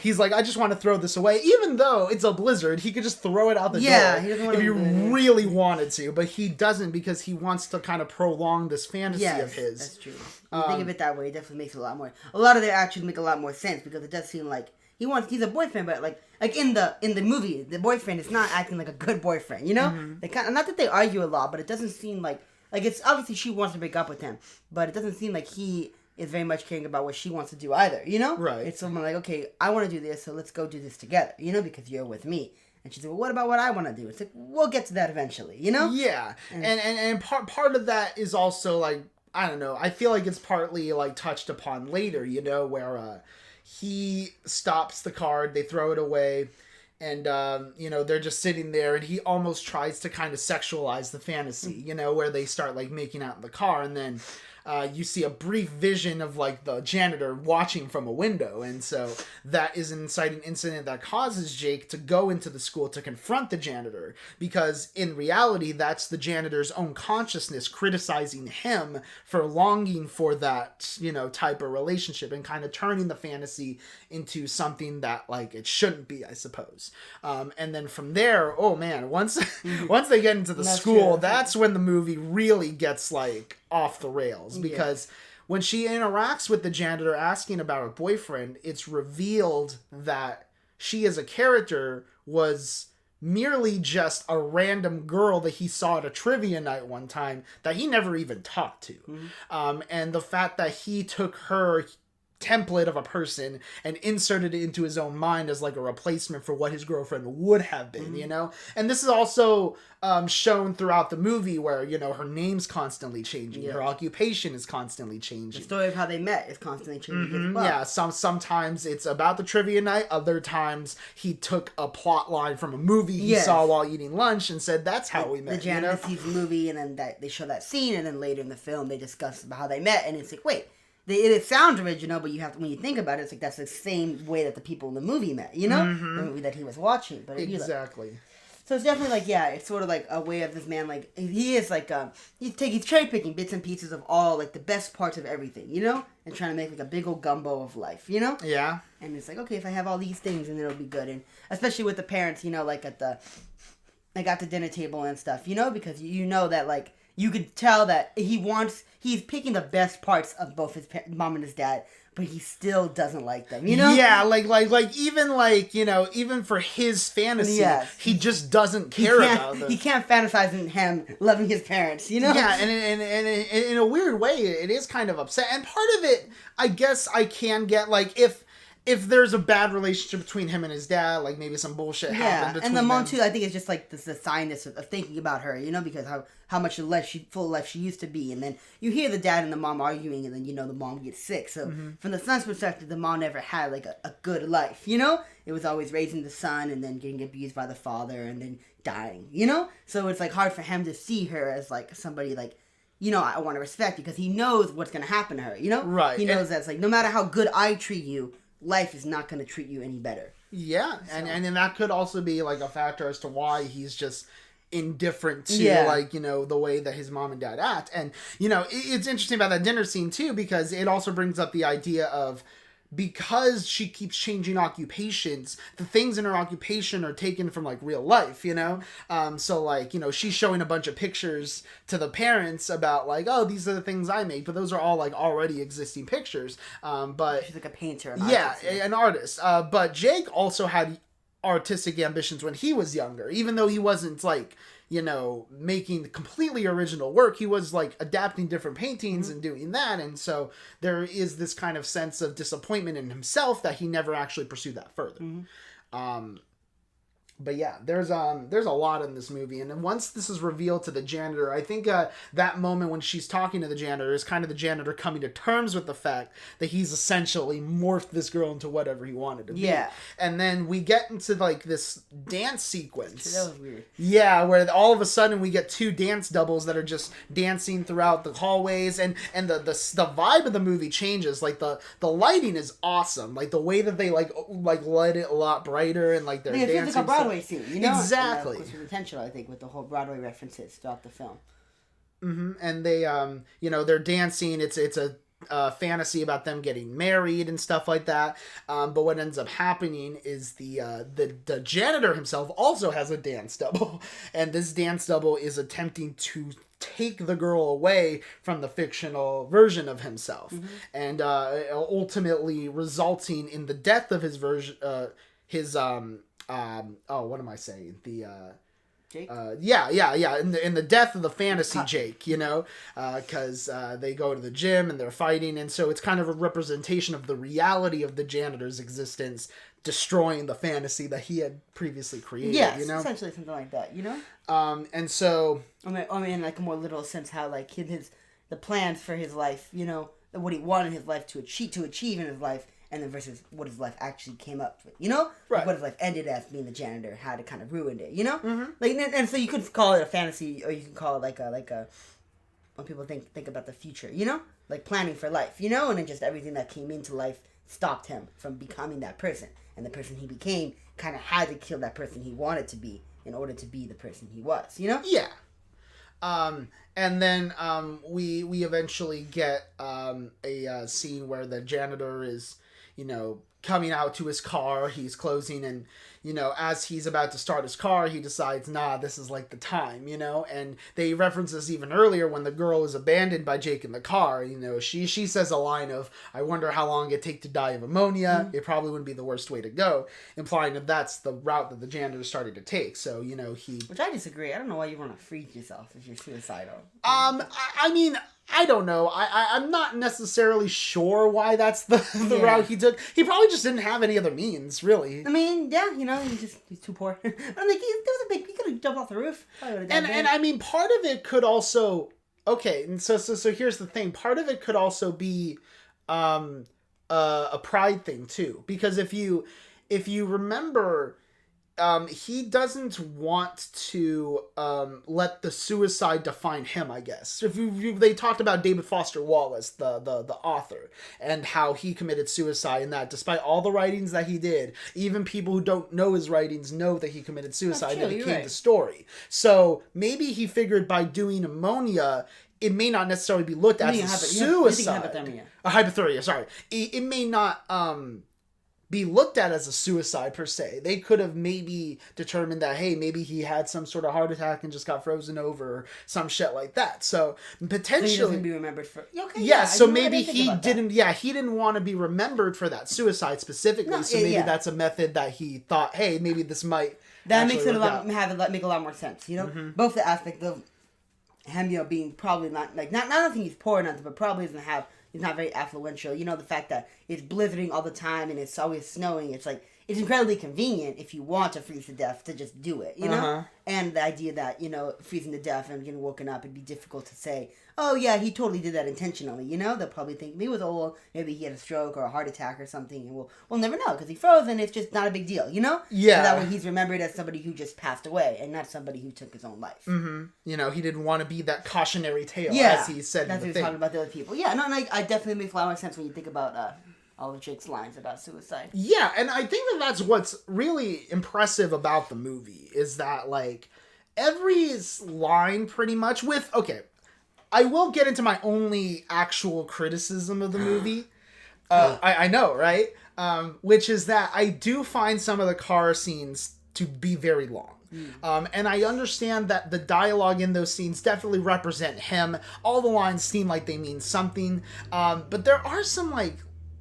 he's like, I just want to throw this away, even though it's a blizzard. He could just throw it out the door if he really wanted to, but he doesn't because he wants to kind of prolong this fantasy of his. That's true. When you think of it that way, it definitely makes a lot of their actions make a lot more sense because it does seem like he's a boyfriend, but like in the movie, the boyfriend is not acting like a good boyfriend, They not that they argue a lot, but it doesn't seem like it's obviously she wants to break up with him, but it doesn't seem like he is very much caring about what she wants to do either, Right. It's someone like, okay, I want to do this, so let's go do this together, because you're with me. And she's like, well, what about what I want to do? It's like, we'll get to that eventually, Yeah. And part of that is also like, I don't know, I feel like it's partly like touched upon later, where he stops the card, they throw it away, and, they're just sitting there, and he almost tries to kind of sexualize the fantasy, where they start, like, making out in the car, and then you see a brief vision of, like, the janitor watching from a window, and so that is an inciting incident that causes Jake to go into the school to confront the janitor, because in reality, that's the janitor's own consciousness criticizing him for longing for that, type of relationship, and kind of turning the fantasy into something that, like, it shouldn't be, I suppose. And then from there, oh man, once they get into the school, that's when the movie really gets, like, off the rails, because when she interacts with the janitor asking about her boyfriend, it's revealed that she as a character was merely just a random girl that he saw at a trivia night one time that he never even talked to. And the fact that he took her template of a person and inserted it into his own mind as like a replacement for what his girlfriend would have been, And this is also shown throughout the movie where, her name's constantly changing. Her occupation is constantly changing. The story of how they met is constantly changing as well. Yeah, sometimes it's about the trivia night. Other times he took a plot line from a movie he saw while eating lunch and said, that's how we met. The janitor sees the movie and then they show that scene, and then later in the film they discuss about how they met, and it's like, wait, it sounds original, but you have to, when you think about it, it's like that's the same way that the people in the movie met, the movie that he was watching. But exactly. So it's definitely like, it's sort of like a way of this man, like he is like he's cherry picking bits and pieces of all like the best parts of everything, and trying to make like a big old gumbo of life, Yeah. And it's like, okay, if I have all these things, then it'll be good, and especially with the parents, like at the dinner table and stuff, because that like. You could tell that he's picking the best parts of both his mom and his dad, but he still doesn't like them, Yeah, even for his fantasy, he just doesn't care about them. He can't fantasize in him loving his parents, Yeah, and in a weird way, it is kind of upset. And part of it, I guess I can get, like, if there's a bad relationship between him and his dad, like maybe some bullshit happened between them. And the mom too, I think it's just like the signness of thinking about her, because how much full of life she used to be, and then you hear the dad and the mom arguing, and then the mom gets sick. So from the son's perspective, the mom never had like a good life, It was always raising the son and then getting abused by the father and then dying, So it's like hard for him to see her as like somebody like, I want to respect, because he knows what's gonna happen to her, Right. He knows that's like no matter how good I treat you, life is not going to treat you any better. Yeah, so. and then that could also be like a factor as to why he's just indifferent to like, the way that his mom and dad act. And, it's interesting about that dinner scene too, because it also brings up the idea of because she keeps changing occupations, the things in her occupation are taken from like real life, you know? So like, you know, she's showing a bunch of pictures to the parents about like, oh, these are the things I make, but those are all like already existing pictures. But she's like a painter. An artist. But Jake also had artistic ambitions when he was younger, even though he wasn't like, you know, making completely original work. He was like adapting different paintings and doing that, and so there is this kind of sense of disappointment in himself that he never actually pursued that further. But yeah, there's a lot in this movie, and once this is revealed to the janitor, I think that moment when she's talking to the janitor is kind of the janitor coming to terms with the fact that he's essentially morphed this girl into whatever he wanted to be. Yeah. And then we get into like this dance sequence. That was weird. Yeah, where all of a sudden we get two dance doubles that are just dancing throughout the hallways, and the vibe of the movie changes. Like the lighting is awesome. Like the way that they like light it a lot brighter, and like they're dancing. It's like a Broadway scene, you know? Exactly. Which was intentional, I think, with the whole Broadway references throughout the film. And they, you know, they're dancing. It's a fantasy about them getting married and stuff like that. But what ends up happening is the janitor himself also has a dance double, and this dance double is attempting to take the girl away from the fictional version of himself, and ultimately resulting in the death of his version. What am I saying? Jake? Yeah. In the death of the fantasy Jake, you know, because they go to the gym and they're fighting, and so it's kind of a representation of the reality of the janitor's existence, destroying the fantasy that he had previously created. Yes, you know, essentially something like that. You know. And so I mean, in like a more literal sense, how like the plans for his life, you know, what he wanted his life to achieve in his life. And then versus what his life actually came up with, you know? Right. Like what his life ended as being the janitor, how it kind of ruined it, you know? Like, and so you could call it a fantasy, or you can call it like a when people think about the future, you know? Like planning for life, you know? And then just everything that came into life stopped him from becoming that person. And the person he became kind of had to kill that person he wanted to be in order to be the person he was, you know? Yeah. And then we eventually get a scene where the janitor is, you know, coming out to his car. He's closing, and, you know, as he's about to start his car, he decides, nah, this is like the time, you know? And they reference this even earlier when the girl is abandoned by Jake in the car. You know, she says a line of, I wonder how long it'd take to die of ammonia. It probably wouldn't be the worst way to go, implying that that's the route that the janitor started to take. So, you know, Which I disagree. I don't know why you want to freeze yourself if you're suicidal. I mean, I don't know. I'm not necessarily sure why that's the route he took. He probably just didn't have any other means, really. I mean, yeah, you know, he's too poor. But I'm like, he could have jumped off the roof. And I mean, part of it could also, okay, and so here's the thing. Part of it could also be a pride thing too, because if you remember, he doesn't want to let the suicide define him, I guess. They talked about David Foster Wallace, the author, and how he committed suicide, and that despite all the writings that he did, even people who don't know his writings know that he committed suicide, and it became the story. So maybe he figured by doing ammonia, it may not necessarily be looked at as suicide. Hypothermia, sorry. It may not be looked at as a suicide per se. They could have maybe determined that, hey, maybe he had some sort of heart attack and just got frozen over, or some shit like that. So potentially, so he doesn't be remembered for. Okay, yeah. So maybe he didn't. Yeah, he didn't want to be remembered for that suicide specifically. No, so maybe that's a method that he thought, hey, maybe this might. That makes it make a lot more sense. You know, both the aspect of him, you know, being probably not like not. I don't think he's poor enough, but probably doesn't have. He's not very affluential. You know, the fact that it's blizzarding all the time and it's always snowing. It's like, it's incredibly convenient if you want to freeze to death to just do it, you know? And the idea that, you know, freezing to death and getting woken up, it'd be difficult to say, oh yeah, he totally did that intentionally, you know? They'll probably think maybe he was old, maybe he had a stroke or a heart attack or something, and we'll never know because he froze and it's just not a big deal, you know? Yeah. So that way he's remembered as somebody who just passed away and not somebody who took his own life. You know, he didn't want to be that cautionary tale, as he said that's in the what he was talking about the other people. Yeah, no, and I definitely make a lot more sense when you think about all of Jake's lines about suicide. Yeah, and I think that's what's really impressive about the movie is that, like, every line pretty much I will get into my only actual criticism of the movie. I know, right? Which is that I do find some of the car scenes to be very long. And I understand that the dialogue in those scenes definitely represent him. All the lines seem like they mean something. But there are some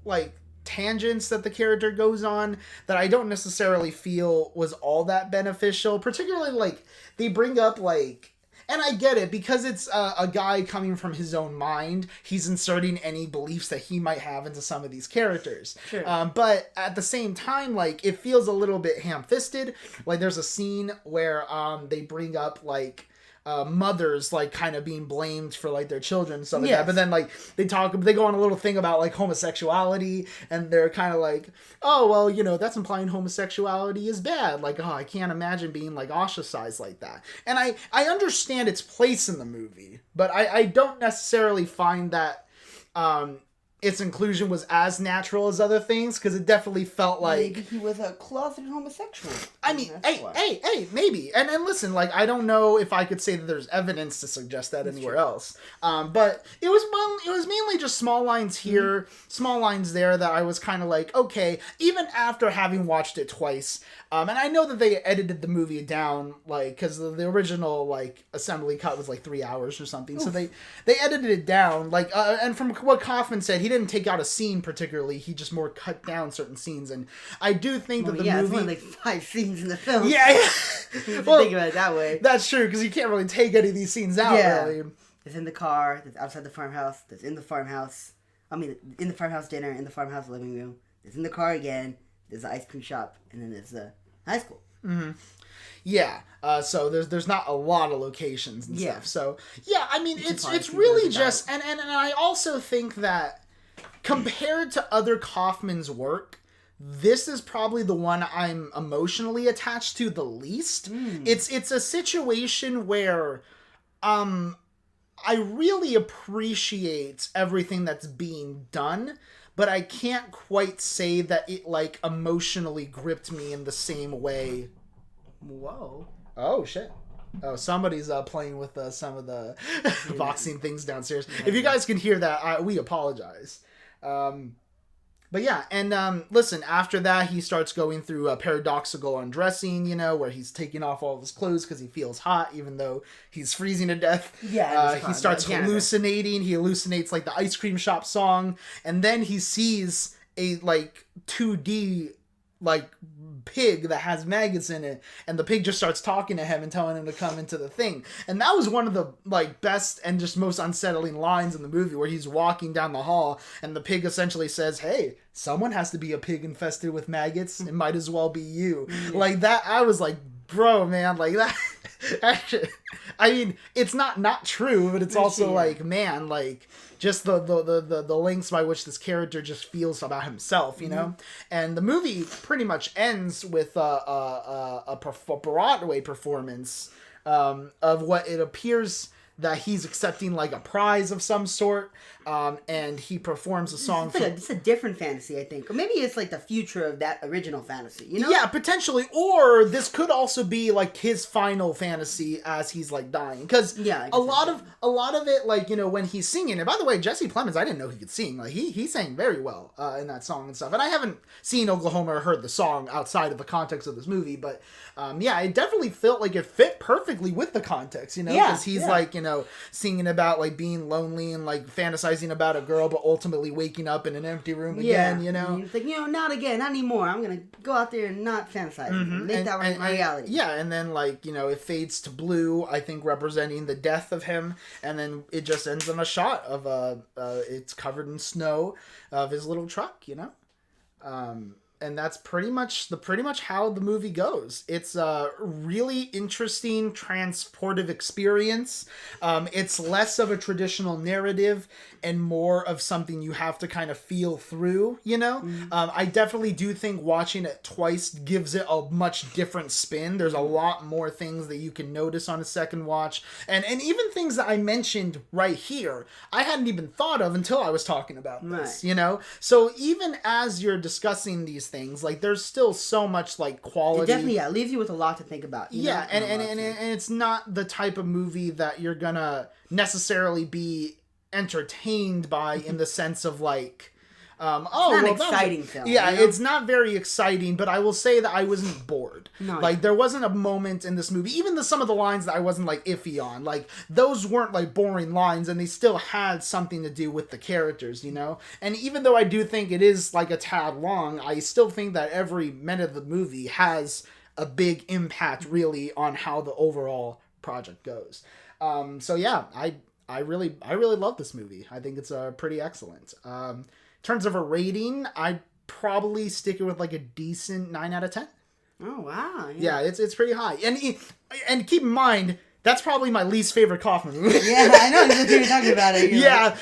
like tangents that the character goes on that I don't necessarily feel was all that beneficial. Particularly like they bring up like, and I get it, because it's a guy coming from his own mind. He's inserting any beliefs that he might have into some of these characters. Sure. But at the same time, like, it feels a little bit ham-fisted. Like, there's a scene where they bring up, like, mothers, like, kind of being blamed for, like, their children and stuff like that. But then, like, they go on a little thing about, like, homosexuality, and they're kind of like, oh, well, you know, that's implying homosexuality is bad. Like, oh, I can't imagine being, like, ostracized like that. And I understand its place in the movie, but I don't necessarily find that its inclusion was as natural as other things, because it definitely felt like... Maybe he was a closeted homosexual. I mean, hey, maybe. And listen, like, I don't know if I could say that there's evidence to suggest that anywhere else. But it was mainly just small lines here, small lines there that I was kind of like, okay, even after having watched it twice, and I know that they edited the movie down, like, because the original, like, assembly cut was, like, 3 hours or something. Oof. So they edited it down, like, and from what Kaufman said, he didn't take out a scene particularly. He just more cut down certain scenes. And I do think that the movie... it's only, like, 5 scenes in the film. Yeah. Well, think about it that way. That's true, because you can't really take any of these scenes out, really. There's in the car, there's outside the farmhouse, there's in the farmhouse. I mean, in the farmhouse dinner, in the farmhouse living room. There's in the car again, there's the ice cream shop, and then there's the high school. Mm-hmm. Yeah. So there's not a lot of locations and stuff. So yeah, I mean, it's really just and I also think that compared to other Kaufman's work, this is probably the one I'm emotionally attached to the least. It's a situation where I really appreciate everything that's being done, but I can't quite say that it, like, emotionally gripped me in the same way. Whoa. Oh, shit. Oh, somebody's playing with some of the boxing things downstairs. If you guys can hear that, we apologize. But yeah, and listen, after that, he starts going through a paradoxical undressing, you know, where he's taking off all of his clothes because he feels hot, even though he's freezing to death. Yeah. He starts hallucinating. He hallucinates, like, the ice cream shop song. And then he sees a, like, 2D, like, pig that has maggots in it, and the pig just starts talking to him and telling him to come into the thing. And that was one of the, like, best and just most unsettling lines in the movie, where he's walking down the hall and the pig essentially says, hey, someone has to be a pig infested with maggots. It might as well be you. Like, that, I was like, bro, man, like, that actually, I mean, it's not true, but it's also like, man, like, just the lengths by which this character just feels about himself, you know? And the movie pretty much ends with a Broadway performance of what it appears that he's accepting, like, a prize of some sort, and he performs a song. It's a different fantasy, I think. Or maybe it's, like, the future of that original fantasy, you know? Yeah, potentially. Or this could also be, like, his final fantasy as he's, like, dying. Because a lot of it, like, you know, when he's singing, and by the way, Jesse Plemons, I didn't know he could sing. Like, he sang very well in that song and stuff. And I haven't seen Oklahoma or heard the song outside of the context of this movie, but yeah, it definitely felt like it fit perfectly with the context, you know? Because he's, like, you know, singing about, like, being lonely and, like, fantasizing about a girl, but ultimately waking up in an empty room again, you know? It's like, you know, not again, not anymore. I'm going to go out there and not fantasize. Make that my reality. Yeah, and then, like, you know, it fades to blue, I think representing the death of him, and then it just ends on a shot of, it's covered in snow of his little truck, you know? And that's pretty much how the movie goes. It's a really interesting, transportive experience. It's less of a traditional narrative and more of something you have to kind of feel through, you know? I definitely do think watching it twice gives it a much different spin. There's a lot more things that you can notice on a second watch. And even things that I mentioned right here, I hadn't even thought of until I was talking about this, you know? So even as you're discussing these things, like, there's still so much, like, quality. It definitely leaves you with a lot to think about. Yeah, and it's not the type of movie that you're gonna necessarily be entertained by in the sense of, like, It's not an exciting film. Yeah, you know? it's not very exciting, but I will say that I wasn't bored. No, like, there wasn't a moment in this movie, even some of the lines that I wasn't, like, iffy on. Like, those weren't, like, boring lines, and they still had something to do with the characters, you know? And even though I do think it is, like, a tad long, I still think that every minute of the movie has a big impact, really, on how the overall project goes. So, yeah, I really love this movie. I think it's pretty excellent. In terms of a rating, I'd probably stick it with like a decent 9 out of 10. Oh wow! Yeah, it's pretty high. And keep in mind, that's probably my least favorite Kaufman movie. Yeah, I know. You're talking about it. Yeah. Like,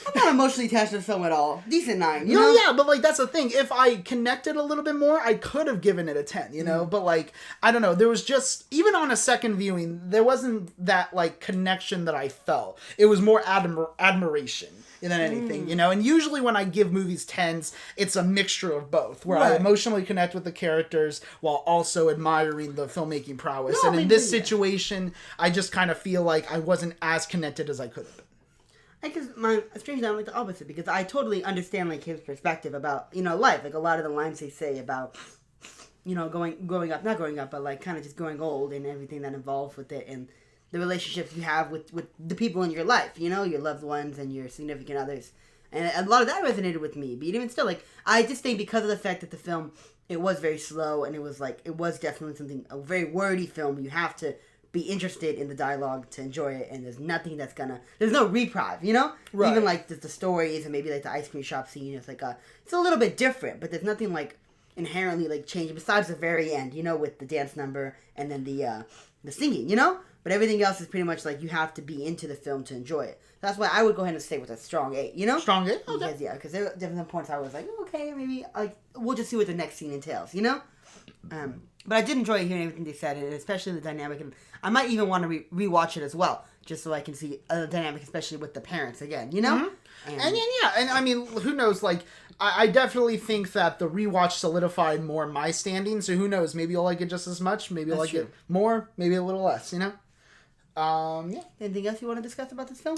I'm not emotionally attached to the film at all. Decent 9. You No, know? yeah, but like that's the thing. If I connected a little bit more, I could have given it a 10, you know? But like, I don't know, there was just, even on a second viewing, there wasn't that like connection that I felt. It was more admiration than anything, you know? And usually when I give movies 10s, it's a mixture of both, where I emotionally connect with the characters while also admiring the filmmaking prowess. And in this situation, I just kind of feel like I wasn't as connected as I could have been. I guess strangely I'm like the opposite, because I totally understand like his perspective about, you know, life. Like a lot of the lines they say about, you know, growing up, not growing up, but like kind of just growing old and everything that involves with it, and the relationships you have with the people in your life, you know, your loved ones and your significant others. And a lot of that resonated with me. But even still, like, I just think because of the fact that the film, it was very slow, and it was definitely a very wordy film. You have to be interested in the dialogue to enjoy it, and there's nothing there's no reprieve, you know? Right. Even like the stories and maybe like the ice cream shop scene, it's like it's a little bit different, but there's nothing like inherently like changing besides the very end, you know, with the dance number and then the singing, you know? But everything else is pretty much like you have to be into the film to enjoy it. That's why I would go ahead and stay with a strong 8, you know? Strong 8? Okay. Because there were different points I was like, okay, maybe like we'll just see what the next scene entails, you know? But I did enjoy hearing everything they said, and especially the dynamic. And I might even want to rewatch it as well, just so I can see the dynamic, especially with the parents again, you know? Mm-hmm. And I mean, who knows, like, I definitely think that the rewatch solidified more my standing, so who knows, maybe you'll like it just as much, maybe you'll like it more, maybe a little less, you know? Yeah. Anything else you want to discuss about this film?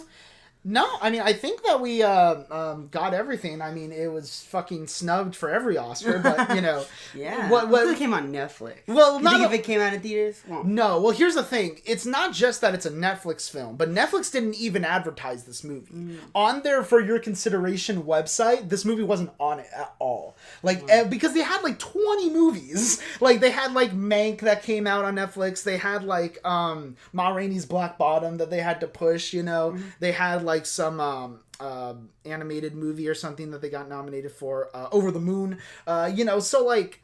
No, I mean, I think that we got everything. I mean, it was fucking snubbed for every Oscar, but, you know. Yeah. What came on Netflix? Well, you think if it came out in theaters? Well, no. Well, here's the thing. It's not just that it's a Netflix film, but Netflix didn't even advertise this movie. On their For Your Consideration website, this movie wasn't on it at all. Like, because they had, like, 20 movies. Like, they had, like, Mank that came out on Netflix. They had, like, Ma Rainey's Black Bottom that they had to push, you know. They had, like, some animated movie or something that they got nominated for, Over the Moon, you know, so like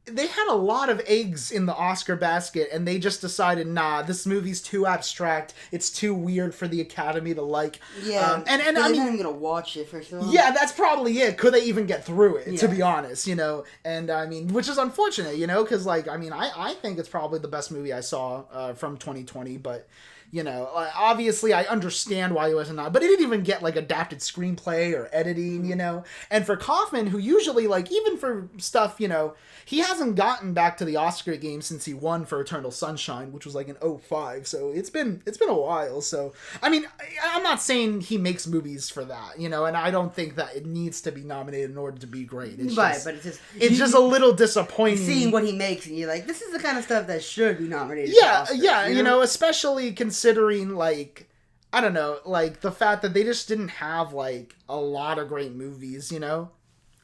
they had a lot of eggs in the Oscar basket, and they just decided, nah, this movie's too abstract, it's too weird for the Academy to like. Yeah, and I mean, they're not even gonna watch it for sure. Yeah, that's probably it. Could they even get through it? To be honest, you know, and I mean, which is unfortunate, you know, because like I mean, I think it's probably the best movie I saw from 2020, but. You know, obviously I understand why it wasn't on, but it didn't even get, like, adapted screenplay or editing, you know? And for Kaufman, who usually, like, even for stuff, you know, he hasn't gotten back to the Oscar game since he won for Eternal Sunshine, which was, like, in 2005, so it's been a while, so... I mean, I'm not saying he makes movies for that, you know, and I don't think that it needs to be nominated in order to be great. It's right, just, but it's just... It's just a little disappointing. Seeing what he makes, and you're like, this is the kind of stuff that should be nominated for Oscars, yeah, you know, especially considering, like, I don't know, like, the fact that they just didn't have, like, a lot of great movies, you know?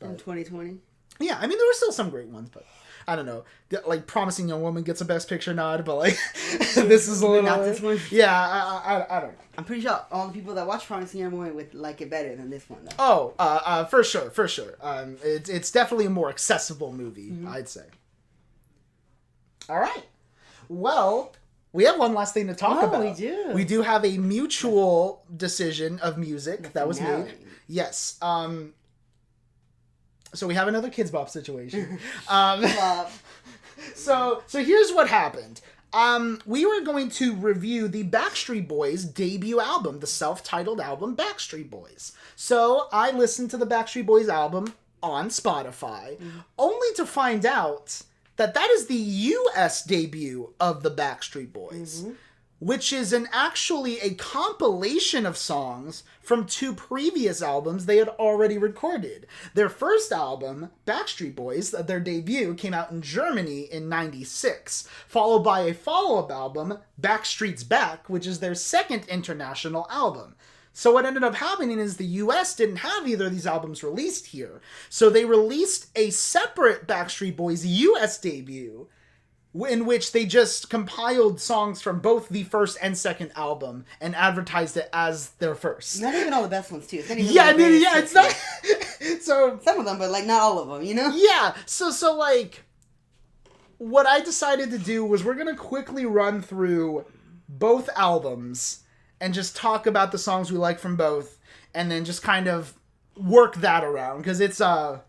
In 2020? Yeah, I mean, there were still some great ones, but I don't know. Like, Promising Young Woman gets a Best Picture nod, but, like, this is a little... Not this one? Yeah, I don't know. I'm pretty sure all the people that watch Promising Young Woman would like it better than this one, though. Oh, for sure. It's definitely a more accessible movie, I'd say. All right. Well... We have one last thing to talk about. We do. We do have a mutual decision of music that was made. Yes. So we have another Kids Bop situation. So here's what happened. We were going to review the Backstreet Bois debut album, the self-titled album Backstreet Boys. So I listened to the Backstreet Boys album on Spotify, only to find out that is the U.S. debut of the Backstreet Boys. which is actually a compilation of songs from 2 previous albums they had already recorded. Their first album, Backstreet Bois, their debut, came out in Germany in '96, followed by a follow-up album, Backstreet's Back, which is their second international album. So what ended up happening is the US didn't have either of these albums released here. So they released a separate Backstreet Boys US debut, in which they just compiled songs from both the first and second album and advertised it as their first. Not even all the best ones, too. It's not even it's not... So... Some of them, but, like, not all of them, you know? Yeah, so like, what I decided to do was we're going to quickly run through both albums and just talk about the songs we like from both, and then just kind of work that around, because it's a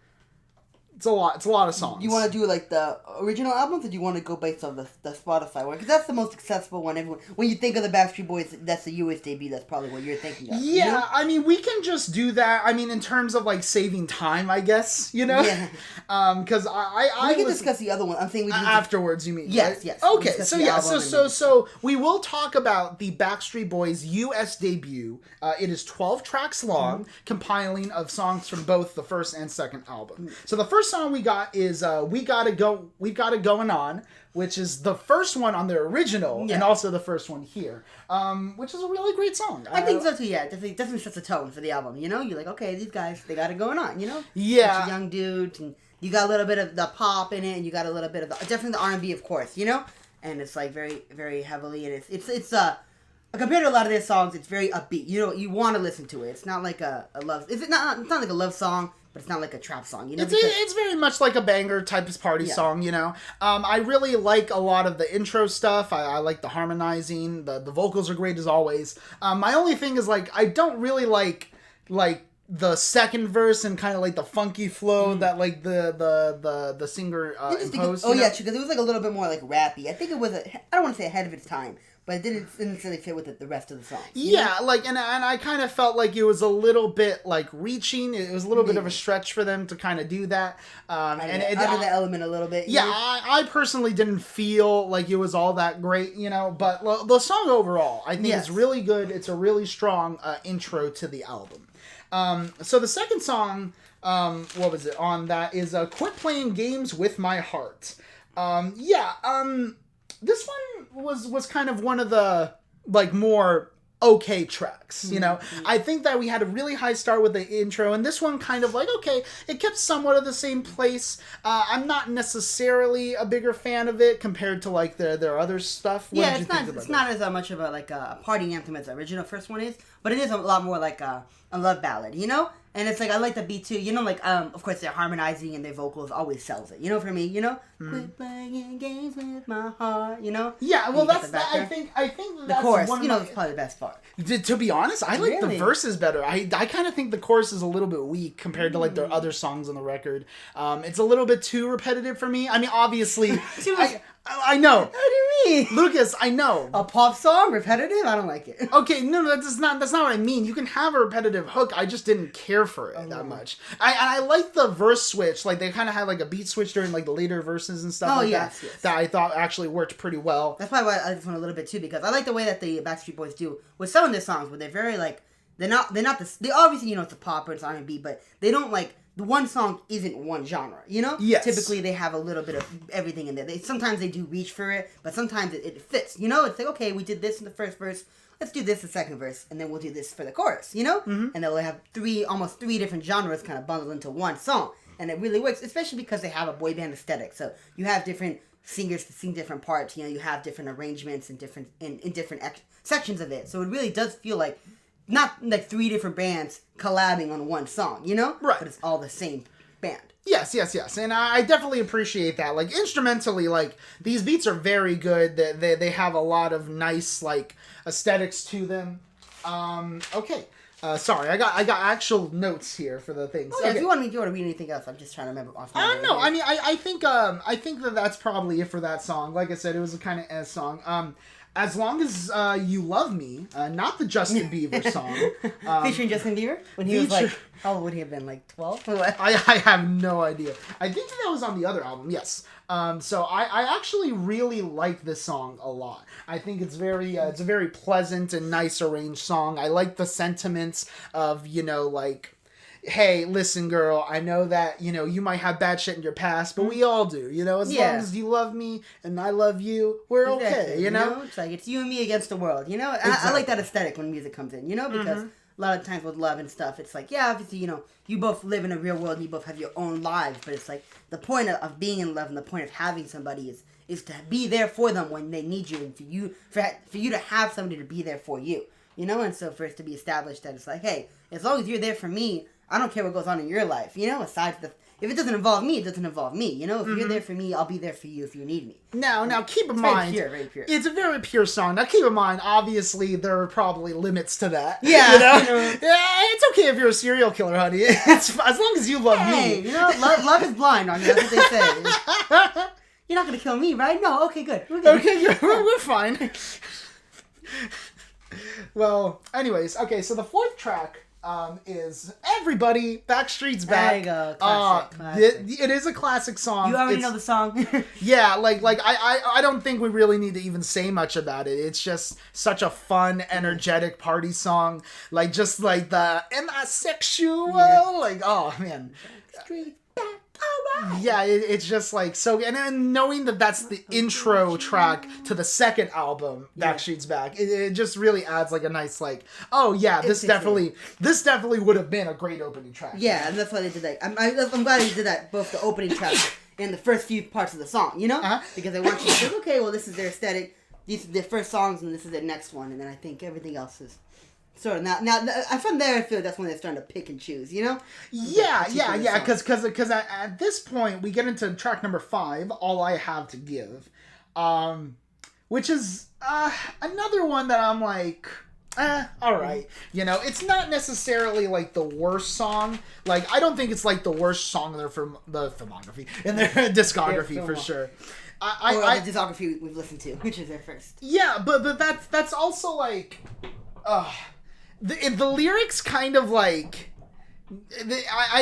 lot of songs. You want to do like the original albums, or do you want to go based on the Spotify one? Because that's the most successful one. Everyone, when you think of the Backstreet Boys, that's the US debut. That's probably what you're thinking of. Yeah, you know? I mean, we can just do that. I mean, in terms of like saving time, I guess, you know. Yeah. Because we can discuss the other one. I'm saying we can afterwards. You mean? Yes, right? yes. Okay, so we will talk about the Backstreet Boys US debut. It is 12 tracks long, compiling of songs from both the first and second album. So the first song we got is We've Got It Going On, which is the first one on their original, and also the first one here, which is a really great song. I think so too, yeah. Definitely sets a tone for the album, you know? You're like, okay, these guys, they got it going on, you know? Yeah. Bunch of young dudes, and you got a little bit of the pop in it, and you got a little bit of definitely the R&B, of course, you know? And it's like very, very heavily, and it's compared to a lot of their songs, it's very upbeat. You know, you want to listen to it. It's not like a love. It's not like a love song, but it's not like a trap song. You know, it's very much like a banger type of party song. You know, I really like a lot of the intro stuff. I like the harmonizing. The vocals are great as always. My only thing is like I don't really like the second verse and kind of like the funky flow that like the singer imposed. Oh yeah, because it was like a little bit more like rappy. I think it was I don't want to say ahead of its time, but it didn't necessarily fit with the rest of the song. Yeah, know? Like and I kind of felt like it was a little bit like reaching. It was a little bit of a stretch for them to kind of do that. And out of the element a little bit. Yeah, I personally didn't feel like it was all that great, you know. But the song overall, I think is really good. It's a really strong intro to the album. So the second song, what was it on that is Quit Playing Games With My Heart. This one was kind of one of the like more okay tracks, you know. I think that we had a really high start with the intro, and this one kind of like, okay, it kept somewhat of the same place. I'm not necessarily a bigger fan of it compared to like their other stuff. Yeah, it's not as much of a like a party anthem as the original first one is, but it is a lot more like a love ballad, you know? And it's like, I like the beat too, you know, like, of course they're harmonizing and their vocals always sells it, you know, for me, you know? Quit playing games with my heart, you know? Yeah, well I think that's the chorus, you know, it's probably the best part. To be honest, I like the verses better. I kind of think the chorus is a little bit weak compared to like their other songs on the record. It's a little bit too repetitive for me. I mean, obviously, I know. What do you mean? Lucas, I know. A pop song? Repetitive? I don't like it. Okay, no, that's not what I mean. You can have a repetitive hook. I just didn't care for it that much. I like the verse switch. Like, they kind of had like a beat switch during like the later verses and stuff that. That I thought actually worked pretty well. That's probably why I like this one a little bit too, because I like the way that the Backstreet Boys do with some of their songs, where they're very like, they obviously, you know, it's a pop or it's R&B, but they don't like, the one song isn't one genre, you know? Yes. Typically, they have a little bit of everything in there. Sometimes they do reach for it, but sometimes it fits, you know? It's like, okay, we did this in the first verse, let's do this in the second verse, and then we'll do this for the chorus, you know? Mm-hmm. And they'll have almost three different genres kind of bundled into one song. And it really works, especially because they have a boy band aesthetic. So you have different singers to sing different parts, you know? You have different arrangements and different sections of it. So it really does feel like not like three different bands collabing on one song, you know? Right. But it's all the same band. Yes. And I definitely appreciate that. Like, instrumentally, like, these beats are very good. They have a lot of nice, like, aesthetics to them. Okay. Sorry, I got actual notes here for the things. Oh, yeah, okay. if you want to read anything else, I'm just trying to remember off my head. No, I mean, I think that that's probably it for that song. Like I said, it was a kind of song. As Long as You Love Me, not the Justin Bieber song. Featuring Justin Bieber? When he was like, how old would he have been? Like 12? I have no idea. I think that was on the other album, yes. So I actually really like this song a lot. I think it's it's a very pleasant and nice arranged song. I like the sentiments of, like, hey, listen, girl, I know that, you might have bad shit in your past, but we all do, as long as you love me and I love you, we're okay, It's like, it's you and me against the world, Exactly. I like that aesthetic when music comes in, because a lot of times with love and stuff, it's like, yeah, obviously, you both live in a real world and you both have your own lives, but it's like, the point of being in love and the point of having somebody is to be there for them when they need you, and for you to have somebody to be there for you, and so for it to be established that it's like, hey, as long as you're there for me, I don't care what goes on in your life, aside from if it doesn't involve me, it doesn't involve me, If you're there for me, I'll be there for you if you need me. Now keep in mind, very pure. It's a very pure song. Now keep in mind, obviously, there are probably limits to that. Yeah. Yeah, it's okay if you're a serial killer, honey. It's as long as you love me. Love is blind on you, that's what they say. You're not going to kill me, right? No, okay, good. Okay, we're fine. Well, anyways, okay, so the fourth track is Everybody, Backstreet's Back. There you go. Classic. It is a classic song. You already know the song. Yeah, I don't think we really need to even say much about it. It's just such a fun, energetic party song. Just like the "Am I sexual?" Oh man. Backstreet. Yeah, it's just like so, and then knowing that that's the intro track to the second album, Backstreet's Back, it just really adds like a nice oh yeah, this definitely would have been a great opening track. Yeah, and that's why they did that. I'm glad they did that, both the opening track and the first few parts of the song, because they want you to think, okay, well this is their aesthetic, these are their first songs, and this is their next one, and then I think everything else is. Sort of now from there I feel like that's when they're starting to pick and choose, Yeah, because at this point we get into track number 5, All I Have to Give, which is another one that I'm like, all right, it's not necessarily like the worst song. I don't think it's like the worst song in their filmography, in their discography for sure. Or the discography we've listened to, which is their first. Yeah, but that's also like, the lyrics kind of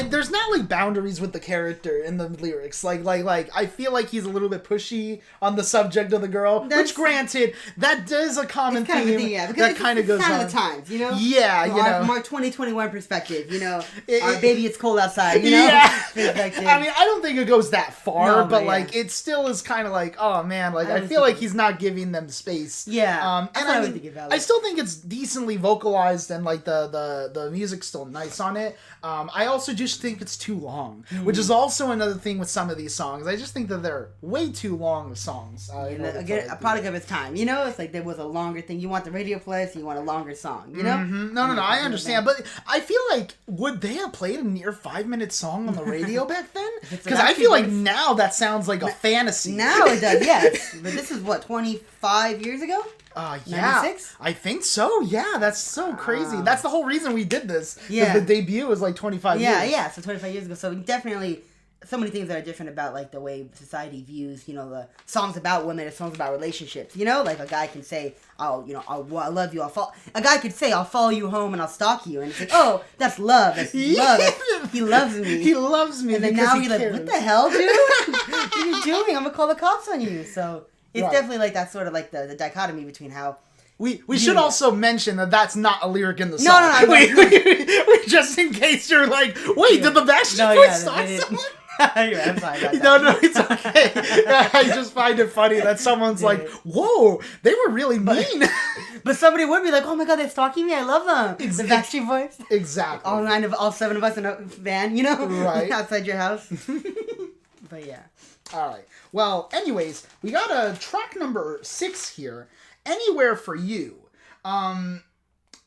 there's not boundaries with the character in the lyrics. I feel like he's a little bit pushy on the subject of the girl, which granted, that is a common theme that kind of goes on. The times, Yeah, From our 2021 perspective, our baby, it's cold outside, Yeah. I mean, I don't think it goes that far, but it still is kind of oh man, I feel like he's not giving them space. Yeah. I still think it's decently vocalized and the music's still nice on it. I also just think it's too long, which is also another thing with some of these songs. I just think that they're way too long songs. Again, a product of its time, It's like there was a longer thing. You want the radio play, so you want a longer song, Mm-hmm. No, I understand. But I feel like, would they have played a near 5-minute song on the radio back then? Because I feel like now that sounds like a fantasy. Now it does, yes. But this is, 25 years ago? Yeah, 96? I think so. Yeah, that's so crazy. That's the whole reason we did this. Yeah, the debut was 25 years. Yeah. So 25 years ago. So definitely, so many things that are different about the way society views, the songs about women and songs about relationships. A guy can say, I love you. A guy could say, I'll follow you home and I'll stalk you, and it's like, oh, that's love. That's love. He loves me. He loves me. And then now you're like, what the hell, dude? What are you doing? I'm gonna call the cops on you. So. It's definitely that sort of the dichotomy between how we should also mention that that's not a lyric in the song. No. We just in case you're like, wait, did the Backstreet Boys stalk someone? I'm sorry about that. No, it's okay. I just find it funny that someone's like, whoa, they were really mean. But somebody would be like, oh my god, they're stalking me, I love them. The Backstreet Boys. Exactly. All 7 of us in a van, Right. outside your house. But yeah. Alright. Well, anyways, we got a track number 6 here. Anywhere for You.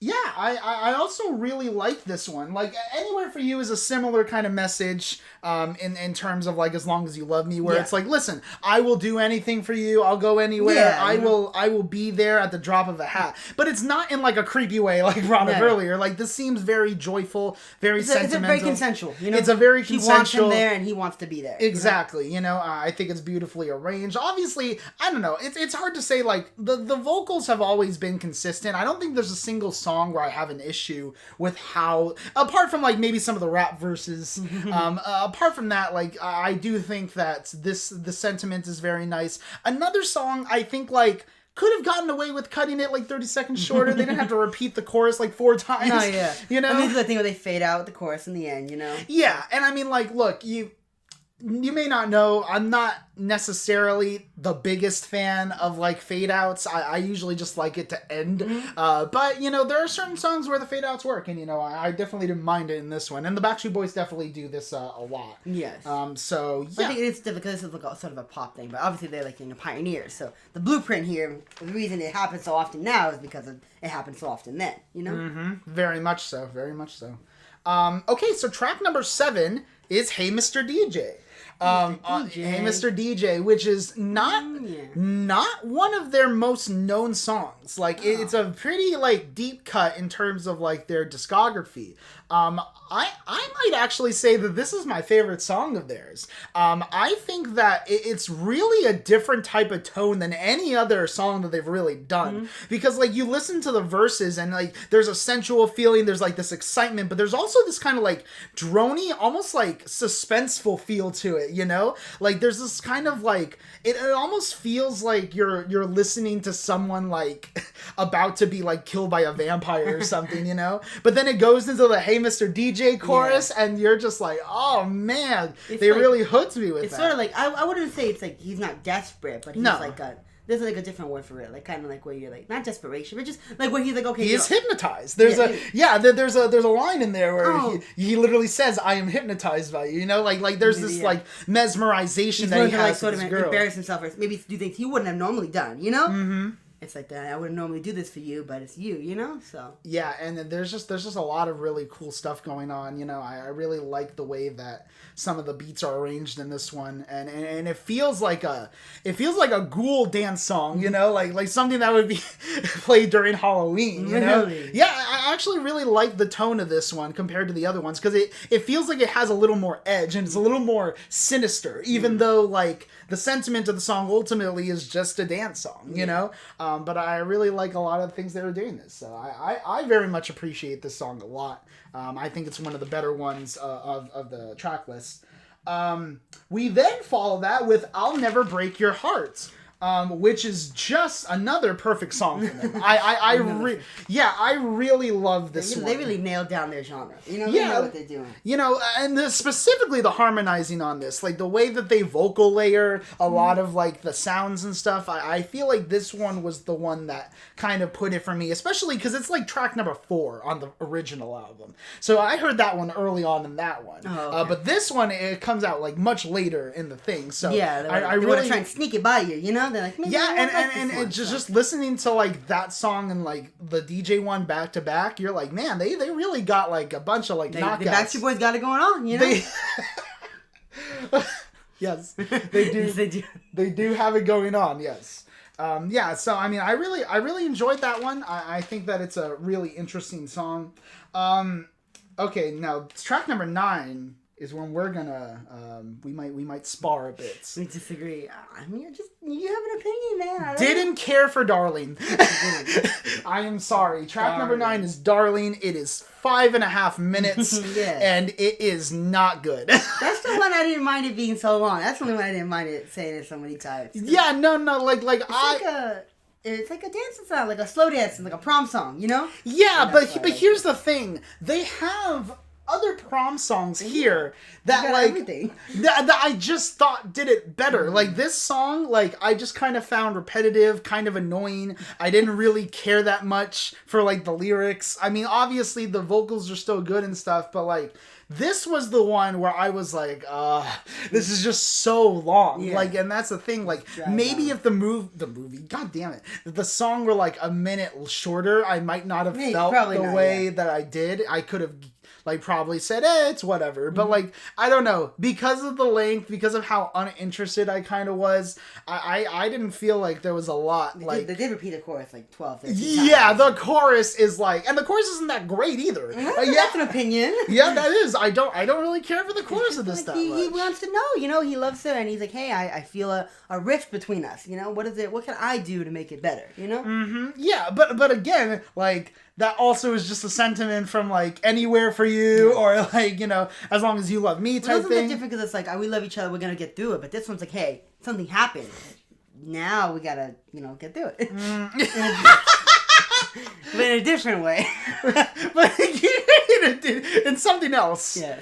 Yeah, I also really like this one. Like, Anywhere for You is a similar kind of message in terms of, like, as long as you love me, where it's like, listen, I will do anything for you. I'll go anywhere. Yeah, I will be there at the drop of a hat. But it's not in, like, a creepy way like brought up earlier. Like, this seems very joyful, very sentimental. It's very consensual, you know? It's a very consensual... He wants him there and he wants to be there. Exactly, you know? I think it's beautifully arranged. Obviously, I don't know, it's hard to say, like, the vocals have always been consistent. I don't think there's a single song where I have an issue with how, apart from like maybe some of the rap verses, apart from that, like I do think that the sentiment is very nice. Another song I think like could have gotten away with cutting it like 30 seconds shorter. They didn't have to repeat the chorus like 4 times. No, yeah. You know? I mean, the thing where they fade out the chorus in the end, you know? Yeah, and I mean like, look, you may not know, I'm not necessarily the biggest fan of like fade outs. I usually just like it to end. But you know, there are certain songs where the fade outs work, and you know, I definitely didn't mind it in this one. And the Backstreet Bois definitely do this a lot. Yes. So yeah. I think it's difficult because it's like a sort of a pop thing, but obviously they're like pioneers. So the blueprint here, the reason it happens so often now is because it happened so often then. You know. Very much so. Very much so. Okay, so track number 7 is "Hey Mr. DJ." Hey Mr. DJ, which is not one of their most known songs. Like it's a pretty like deep cut in terms of like their discography. I might actually say that this is my favorite song of theirs. I think that it's really a different type of tone than any other song that they've really done. Because like you listen to the verses and like there's a sensual feeling, there's like this excitement, but there's also this kind of like drony, almost like suspenseful feel to it, you know? Like there's this kind of like it almost feels like you're listening to someone like about to be like killed by a vampire or something, you know? But then it goes into the "Hey Mr. DJ" chorus, and you're just like, oh man, they like, really hooked me with it's that. It's sort of like I wouldn't say it's like he's not desperate, but he's like there's like a different word for it, like kind of like where you're like not desperation, but just like where he's like okay, he is hypnotized. There's a line in there where he literally says, "I am hypnotized by you." You know, like there's this like mesmerization that he has like, sort of embarrass himself or maybe do things he wouldn't have normally done. You know. It's like that. I wouldn't normally do this for you, but it's you know? So. Yeah, and there's just a lot of really cool stuff going on, you know? I really like the way that some of the beats are arranged in this one, and it feels like a ghoul dance song, you know? Like something that would be played during Halloween, you know? Really? Yeah, I actually really like the tone of this one compared to the other ones, because it feels like it has a little more edge, and it's a little more sinister, even though, like, the sentiment of the song ultimately is just a dance song, you know? But I really like a lot of the things they were doing this. So I very much appreciate this song a lot. I think it's one of the better ones of the track list. We then follow that with "I'll Never Break Your Heart." Which is just another perfect song for them. I really love this one. They really nailed down their genre. You know, they know what they're doing. You know, and specifically the harmonizing on this, like the way that they vocal layer a lot of like the sounds and stuff. I feel like this one was the one that kind of put it for me, especially because it's like track number 4 on the original album. So I heard that one early on in that one. Oh, okay. But this one, it comes out like much later in the thing. So yeah, I really want to try and sneak it by you, you know? They're like, and just listening to like that song and like the DJ one back to back, you're like, man, they really got like a bunch of like knockouts. The Backstreet Boys got it going on, you know. Yes, they do. Yes, they do. They do have it going on. Yes. So I mean, I really enjoyed that one. I think that it's a really interesting song. Okay, now track number 9 is when we're gonna we might spar a bit. We disagree. I mean, you have an opinion, man. Didn't care for Darling. I am sorry. Track number 9 is Darling. It is 5.5 minutes, and it is not good. That's the one I didn't mind it being so long. That's the only one I didn't mind it saying it so many times. Yeah, no, it's like a dancing song, like a slow dance, like a prom song, you know? Yeah, but here's the thing. They have other prom songs here that like that I just thought did it better. Like this song, like I just kind of found repetitive, kind of annoying. I didn't really care that much for like the lyrics. I mean, obviously the vocals are still good and stuff, but like This was the one where I was like, this is just so long. Yeah. Like, and that's the thing. Like, maybe if the movie, god damn it, if the song were like a minute shorter, I might not have felt the way that I did. I could have like probably said, it's whatever. But like, I don't know, because of the length, because of how uninterested I kind of was, I didn't feel like there was a lot. They did repeat the chorus like 12, 13 times. Yeah, the chorus is like, and the chorus isn't that great either. That's an opinion. Yeah, that is. I don't really care for the chorus of this stuff. He wants to know, he loves it, and he's like, hey, I feel a rift between us. What is it? What can I do to make it better? Mm-hmm. Yeah, but again, like, that also is just a sentiment from, like, anywhere for you, or, like, as long as you love me type thing. It's different because it's like, we love each other, we're going to get through it. But this one's like, hey, something happened. Now we got to, get through it. But in a different way. But in something else. Yeah.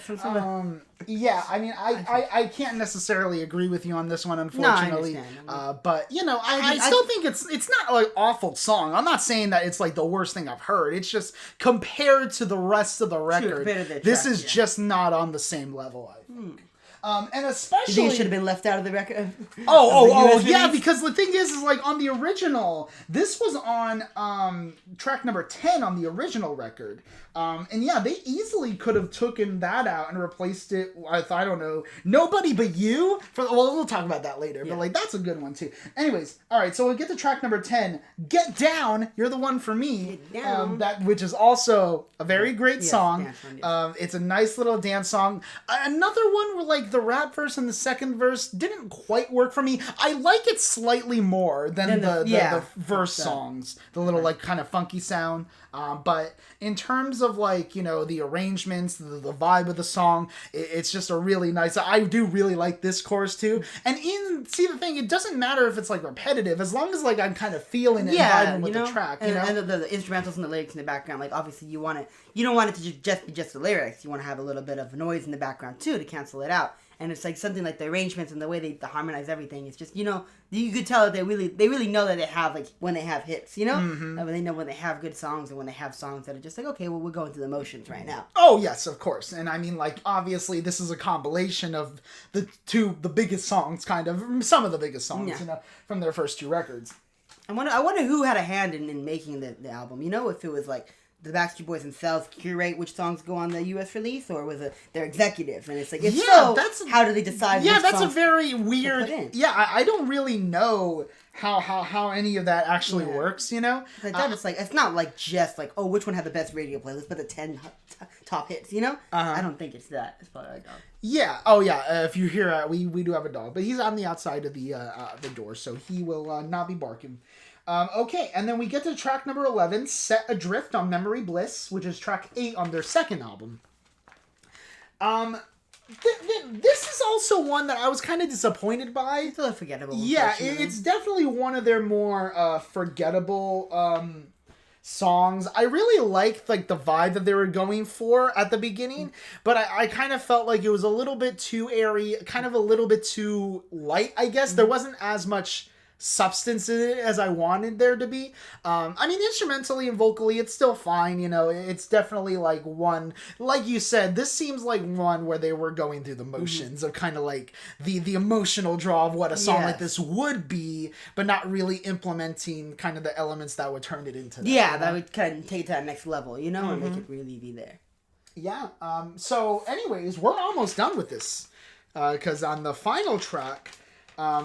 Yeah, I mean, I can't necessarily agree with you on this one, unfortunately. No, I understand. But, I still think it's not like awful song. I'm not saying that it's like the worst thing I've heard. It's just compared to the rest of the record, this is just not on the same level, I think. And especially... You think it should have been left out of the record? Yeah, because the thing is like, on the original, this was on track number 10 on the original record. And yeah, they easily could have taken that out and replaced it with, I don't know, Nobody But You. We'll talk about that later, but like, that's a good one too. Anyways, alright, so we'll get to track number 10, Get Down, You're the One for Me. Get Down. Which is also a very great song. It's a nice little dance song. Another one where like the rap verse and the second verse didn't quite work for me. I like it slightly more than the verse songs. The little like kind of funky sound. But in terms of like, the arrangements, the vibe of the song, it's just a really nice, I do really like this chorus too. And see the thing, it doesn't matter if it's like repetitive, as long as like I'm kind of feeling it and vibing with the track, and the instrumentals and the lyrics in the background, like obviously you don't want it to just be just the lyrics. You want to have a little bit of noise in the background too to cancel it out. And it's like something like the arrangements and the way they harmonize everything. It's just, you could tell that they really know that they have, like, when they have hits, Mm-hmm. Like, when they know when they have good songs and when they have songs that are just like, okay, well, we're going through the motions right now. Oh, yes, of course. And I mean, like, obviously this is a compilation of the biggest songs, kind of, some of the biggest songs, from their first two records. I wonder who had a hand in making the album. If it was, like, the Backstreet Boys themselves curate which songs go on the U.S. release, or was it their executives? And it's like, how do they decide? Yeah, that's a very weird. Yeah, I don't really know how any of that actually works. Like that, it's not like just like, oh, which one had the best radio playlist, but the 10 top hits. I don't think it's that. It's probably like, yeah. Oh, yeah. If you hear, we do have a dog, but he's on the outside of the door, so he will not be barking. Okay, and then we get to track number 11, Set Adrift on Memory Bliss, which is track 8 on their second album. This is also one that I was kind of disappointed by. It's a little forgettable. Yeah, it's definitely one of their more forgettable songs. I really liked like the vibe that they were going for at the beginning, but I kind of felt like it was a little bit too airy, kind of a little bit too light, I guess. There wasn't as much substance in it as I wanted there to be. I mean, instrumentally and vocally, it's still fine, it's definitely like one, like you said, this seems like one where they were going through the motions of kind of like the emotional draw of what a song like this would be, but not really implementing kind of the elements that would turn it into that. Yeah, that would kind of take it to that next level, and make it really be there. Yeah, so anyways, we're almost done with this, because on the final track,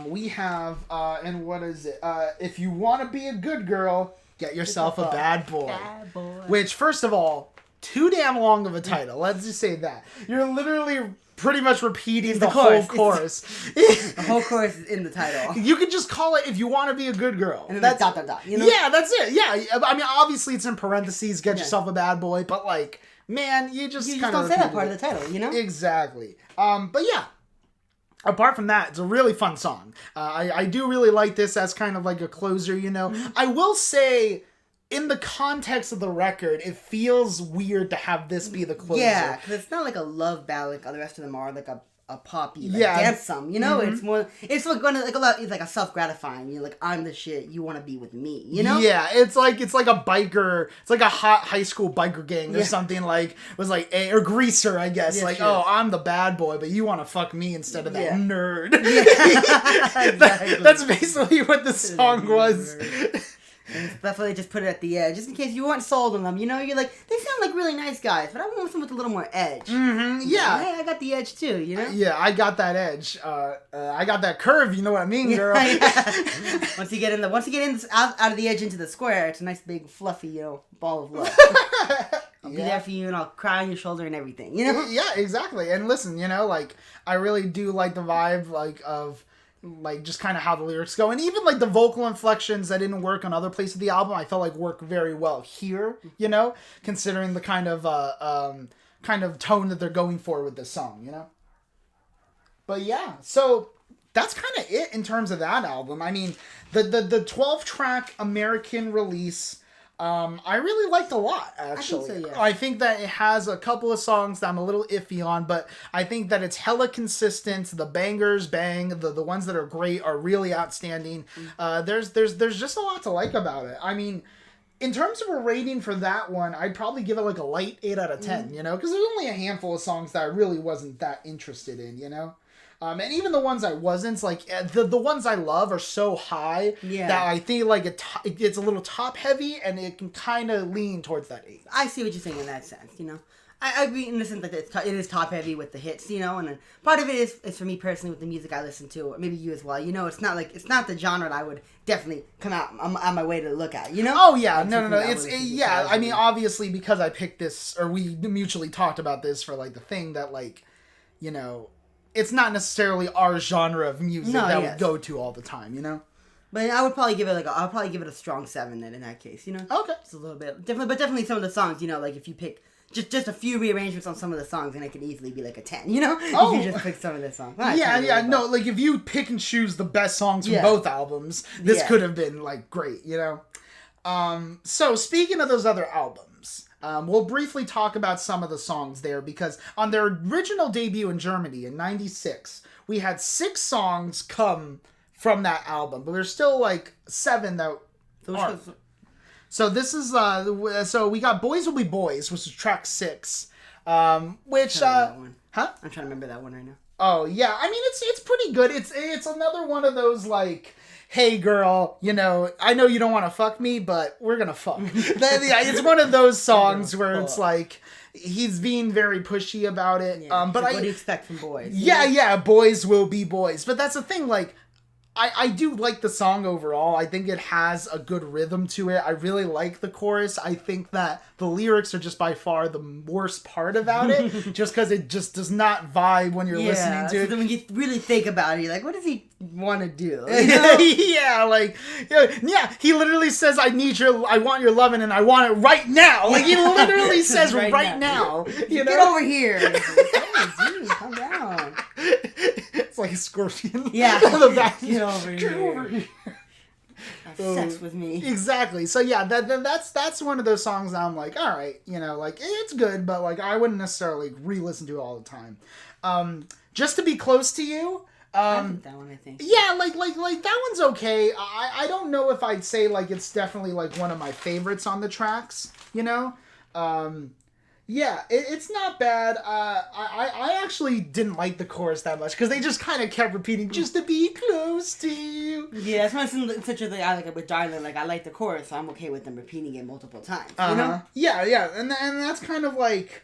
we have, and what is it? If you want to be a good girl, get yourself a bad boy. Bad boy. Which, first of all, too damn long of a title. Let's just say that. You're literally pretty much repeating the whole chorus. The whole chorus is in the title. You could just call it If You Want to Be a Good Girl. And then that's dot. Yeah, that's it. Yeah. I mean, obviously it's in parentheses, get yourself a bad boy, but like, man, you just kind of don't say that part of the title, Exactly. But yeah. Apart from that, it's a really fun song. I do really like this as kind of like a closer, I will say, in the context of the record, it feels weird to have this be the closer. Yeah, because it's not like a love ballad like the rest of them are, like a a poppy dance song, you know? It's more, it's like going to, like a lot, it's like a self-gratifying, you're like, I'm the shit, you want to be with me, you know? Yeah, it's like a biker, it's like a hot high school biker gang or something, like, it was like, or Greaser, I guess, like, true. Oh, I'm the bad boy, but you want to fuck me instead of that nerd. Yeah. Exactly. That's basically what the song was. That's why they just put it at the edge, just in case you weren't sold on them. You know, you're like, they sound like really nice guys, but I want some with a little more edge. Mm-hmm, yeah. Hey, I got the edge too, you know? Yeah, I got that edge. I got that curve, you know what I mean, girl? Once you get in out of the edge into the square, it's a nice big fluffy, you know, ball of love. I'll be there for you, and I'll cry on your shoulder and everything, you know? Yeah, exactly. And listen, you know, like, I really do like the vibe, like, of... like just kind of how the lyrics go, and even like the vocal inflections that didn't work on other places of the album, I felt like work very well here, you know, considering the kind of tone that they're going for with this song, you know. But yeah, so that's kind of it in terms of that album. I mean, the 12-track American release, I really liked a lot, actually. I think so, yeah. I think that it has a couple of songs that I'm a little iffy on, but I think that it's hella consistent. The bangers bang. The ones that are great are really outstanding. There's just a lot to like about it. I mean, in terms of a rating for that one, I'd probably give it like a light 8 out of 10, you know? Because there's only a handful of songs that I really wasn't that interested in, you know? And even the ones I wasn't, like, the ones I love are so high that I think, like, it's a little top-heavy, and it can kind of lean towards that 8. I see what you're saying in that sense, you know? I agree in the sense that it is top-heavy with the hits, you know? And then part of it is for me personally with the music I listen to, or maybe you as well, you know? It's not the genre that I would definitely come out on my way to look at, you know? Oh, yeah. No. I mean, obviously, because I picked this, or we mutually talked about this for, like, the thing that, like, you know... it's not necessarily our genre of music would go to all the time, you know? But I would probably give it I'll probably give it a strong 7 then in that case, you know? Okay. Just a little bit. But definitely some of the songs, you know, like if you pick just a few rearrangements on some of the songs, then it could easily be like a 10, you know? Oh. If you just pick some of the songs. No, like if you pick and choose the best songs from both albums, this could have been like great, you know? So speaking of those other albums, we'll briefly talk about some of the songs there, because on their original debut in Germany in 96, we had 6 songs come from that album, but there's still like 7 that aren't. So this is, so we got Boys Will Be Boys, which is track 6, which, huh? I'm trying to remember that one right now. Oh, yeah, I mean, it's pretty good. It's another one of those, like, hey girl, you know, I know you don't want to fuck me, but we're gonna fuck. It's one of those songs where it's like, he's being very pushy about it. Yeah, but what do you expect from boys? Yeah, boys will be boys. But that's the thing, like, I do like the song overall. I think it has a good rhythm to it. I really like the chorus. I think that the lyrics are just by far the worst part about it, just because it just does not vibe when you're listening to it. Then when you really think about it, you're like, what does he want to do? You know? He literally says, I want your loving, and I want it right now. Like, he literally says right now. You know? Get over here. Hey, dude, calm down. It's like a scorpion. Yeah. Get over here. Have sex with me. Exactly. So yeah, that's one of those songs that I'm like, all right, you know, like, it's good, but like I wouldn't necessarily re-listen to it all the time. Just to Be Close to You. I think that one, I think. Yeah, like that one's okay. I don't know if I'd say like it's definitely like one of my favorites on the tracks, you know? Yeah, it's not bad. I actually didn't like the chorus that much, because they just kind of kept repeating, just to be close to you. Yeah, that's why it's such a thing. I like it with Darling. Like, I like the chorus, so I'm okay with them repeating it multiple times. You know? Yeah, and that's kind of like...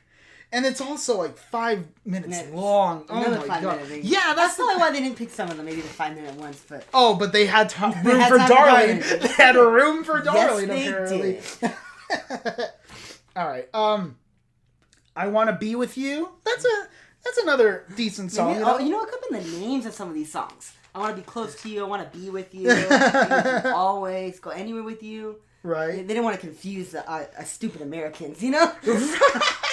And it's also like 5 minutes long. Another oh my god! Yeah, that's probably why they didn't pick some of them. Maybe the 5-minute ones, but but they had room for Darling. They had a room for Darling. Yes, they did. All right. I Want to Be With You. That's another decent song. You know what could have been the names of some of these songs? I want to be close to you. I want to be with you. Always go anywhere with you. Right. They didn't want to confuse the stupid Americans, you know?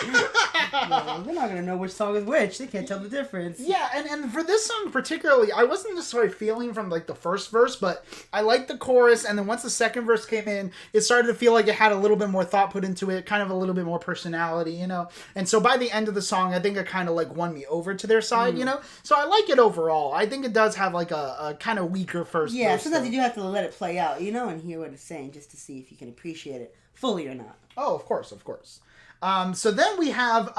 No, they're not gonna know which song is which. They can't tell the difference. Yeah, and for this song particularly, I wasn't necessarily feeling from like the first verse, but I liked the chorus, and then once the second verse came in, it started to feel like it had a little bit more thought put into it, kind of a little bit more personality, you know? And so by the end of the song, I think it kind of like won me over to their side, you know? So I like it overall. I think it does have like a kind of weaker first verse. Yeah, sometimes you do have to let it play out, you know, and hear what it's saying just to see if you can appreciate it fully or not. Oh, of course. So then we have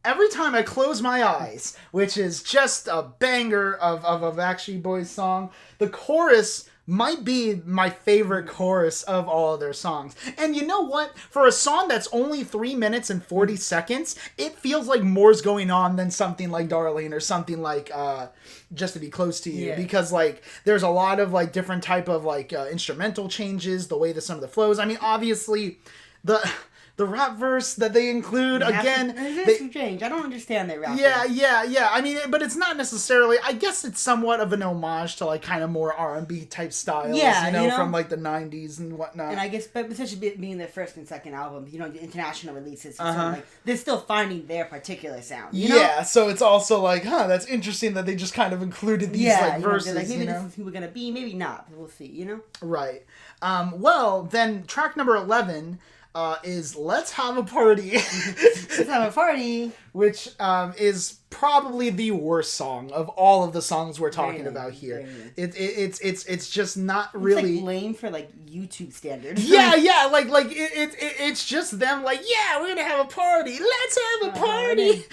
Every Time I Close My Eyes, which is just a banger of a Backstreet Boys song. The chorus might be my favorite chorus of all of their songs. And you know what? For a song that's only 3 minutes and 40 seconds, it feels like more's going on than something like Darlene or something like Just to Be Close to You. Yeah. Because like there's a lot of like different type of like instrumental changes, the way that some of the flows. I mean, obviously the rap verse that they include, again... There's some change. I don't understand their rap verse. Yeah. I mean, but it's not necessarily... I guess it's somewhat of an homage to, like, kind of more R&B type styles, you know, from, like, the 90s and whatnot. And I guess, but especially being their first and second album, you know, the international releases, so, like, they're still finding their particular sound, you know? Yeah, so it's also like, that's interesting that they just kind of included these, like, verses, like, maybe this is who we're gonna be, maybe not, we'll see, you know? Right. Well, then, track number 11... is Let's Have a Party. Let's Have a Party. Which is probably the worst song of all of the songs we're talking about here. It's just not really... It's like lame for like YouTube standards. Yeah, it's just them like, yeah, we're gonna have a party. Let's have a party.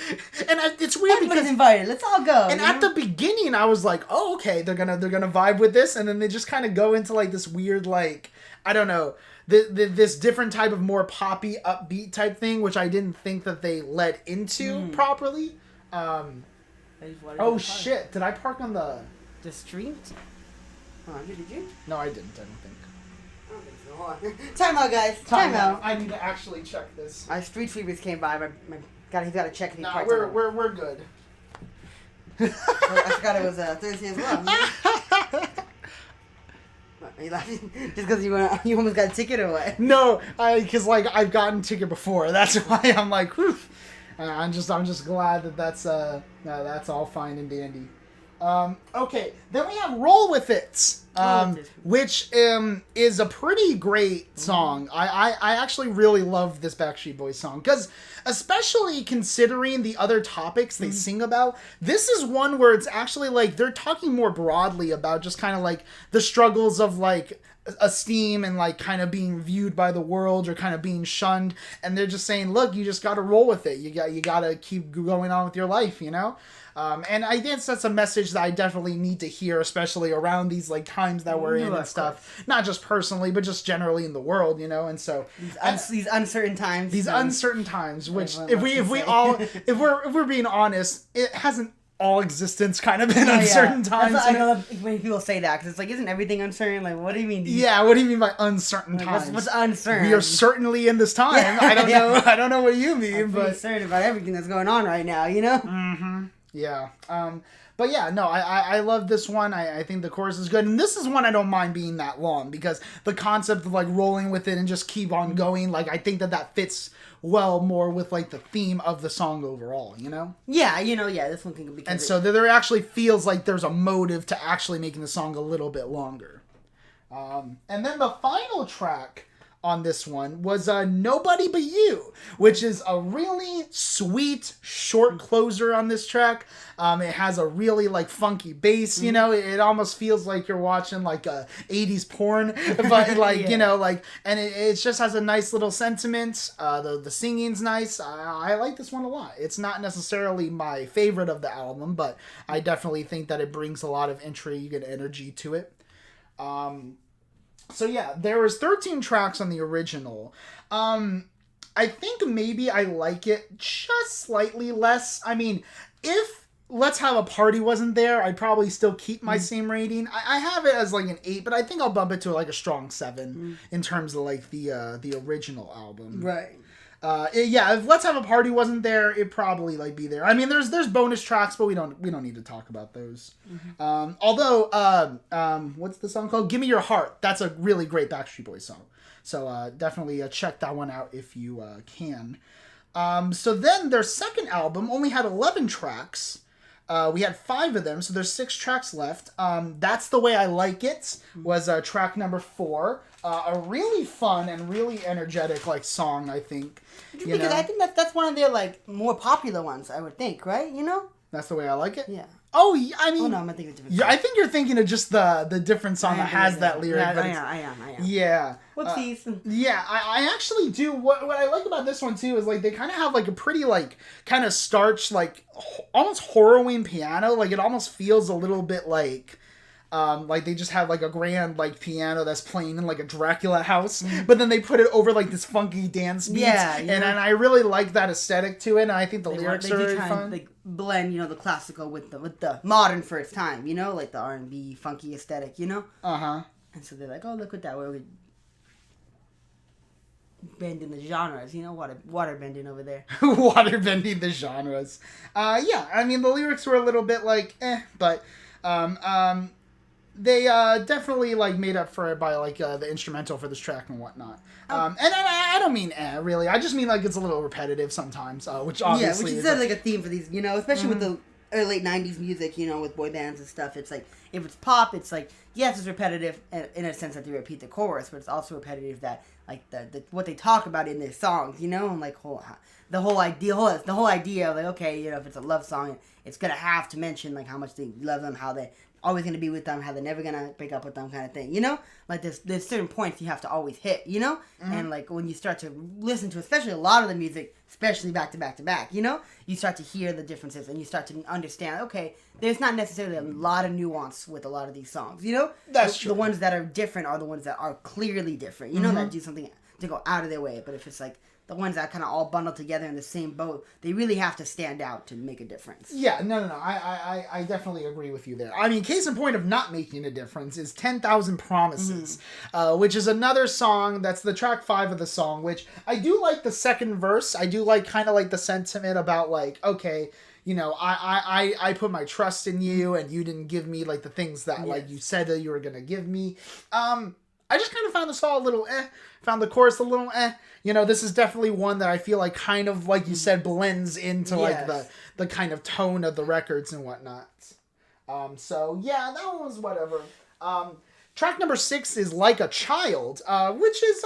And it's weird Everybody's because... invited. Let's all go. And at the beginning, I was like, oh, okay, they're gonna vibe with this. And then they just kind of go into like this weird, like, I don't know... this different type of more poppy, upbeat type thing, which I didn't think that they led into properly. Oh shit! Did I park on the street? Did you? No, I didn't. I don't think. I don't think so. Hold on. Time out, guys. Time out. I need to actually check this. Our street sweepers came by. He's got to check if he parked. We're good. I forgot it was Thursday as well. Are you laughing? Just because you almost got a ticket or what? No, because like I've gotten a ticket before. That's why I'm like, whew. I'm just glad that's all fine and dandy. Okay, then we have Roll With It, which is a pretty great song. I actually really love this Backstreet Boys song, because especially considering the other topics they sing about, this is one where it's actually like they're talking more broadly about just kind of like the struggles of like esteem and like kind of being viewed by the world or kind of being shunned, and they're just saying, look, you just got to roll with it. You got to keep going on with your life, you know? And I guess that's a message that I definitely need to hear, especially around these like times that we're in and stuff. Not just personally, but just generally in the world, you know. And so these uncertain times. These uncertain times, which if we're being honest, it hasn't all existence kind of been uncertain times. I know when people say that, because it's like, isn't everything uncertain? Like, what do you mean? Yeah, what do you mean by uncertain times? What's uncertain? We are certainly in this time. Yeah. I don't know what you mean, but uncertain about everything that's going on right now, you know? Mm-hmm. Yeah. But yeah, no, I love this one. I think the chorus is good. And this is one I don't mind being that long, because the concept of like rolling with it and just keep on going, like I think that fits well more with like the theme of the song overall, you know? Yeah, this one can be... And so there actually feels like there's a motive to actually making the song a little bit longer. And then the final track on this one was Nobody But You, which is a really sweet short closer on this track. It has a really like funky bass, you know, it almost feels like you're watching like a 80s porn, but like, yeah. You know, like, and it just has a nice little sentiment. The singing's nice. I like this one a lot. It's not necessarily my favorite of the album, but I definitely think that it brings a lot of intrigue and energy to it. So yeah, there was 13 tracks on the original. I think maybe I like it just slightly less. I mean, if Let's Have a Party wasn't there, I'd probably still keep my same rating. I have it as like an 8, but I think I'll bump it to like a strong 7 in terms of like the original album. Right. Yeah, if Let's Have a Party wasn't there, it'd probably like be there. I mean, there's bonus tracks, but we don't need to talk about those. Although, what's the song called? Give Me Your Heart. That's a really great Backstreet Boys song. So definitely check that one out if you can. So then their second album only had 11 tracks. We had 5 of them, so there's 6 tracks left. That's the Way I Like It was track number 4. A really fun and really energetic song, I think. Because I think that's one of their more popular ones, I would think, right? That's the Way I Like It? Yeah. Oh, I mean... Oh, no, I'm thinking of different yeah, I think you're thinking of just the different song that has that lyric. Yeah, but I am. Yeah. Whoopsies. Yeah, I actually do. What I like about this one, too, is, they kind of have, a pretty, kind of starch, almost harrowing piano. It almost feels a little bit like they just have, a grand, piano that's playing in, a Dracula house. But then they put it over, this funky dance beats. Yeah. And I really like that aesthetic to it, and I think the lyrics are really fun. They blend, the classical with the modern for its time, the R&B funky aesthetic, Uh-huh. And so they're like, oh, look at that, we're bending the genres, water bending over there. Water bending the genres. Yeah, I mean, the lyrics were a little bit but they definitely made up for it by the instrumental for this track and whatnot. And I don't mean really. I just mean it's a little repetitive sometimes, which obviously which is a theme for these, especially with the late 90s music, with boy bands and stuff. It's if it's pop, it's yes, it's repetitive in a sense that they repeat the chorus, but it's also repetitive that the what they talk about in their songs, and the whole idea of okay, if it's a love song, it's gonna have to mention how much they love them, how they're always gonna be with them, how they're never gonna break up with them, kind of thing, there's certain points you have to always hit, and when you start to listen to especially a lot of the music, especially back to back to back, you start to hear the differences and you start to understand, okay, there's not necessarily a lot of nuance with a lot of these songs, That's true. The ones that are different are the ones that are clearly different, that do something to go out of their way. But if it's the ones that kind of all bundle together in the same boat, they really have to stand out to make a difference. Yeah, no. I definitely agree with you there. I mean, case in point of not making a difference is 10,000 Promises, which is another song that's the track 5 of the song, which I do like the second verse. I do kind of the sentiment about okay, I put my trust in you and you didn't give me the things that you said that you were going to give me. I just kind of found the song a little found the chorus a little this is definitely one that I feel kind of you said blends into the kind of tone of the records and whatnot. So yeah, that one was whatever. Track number 6 is Like a Child, which is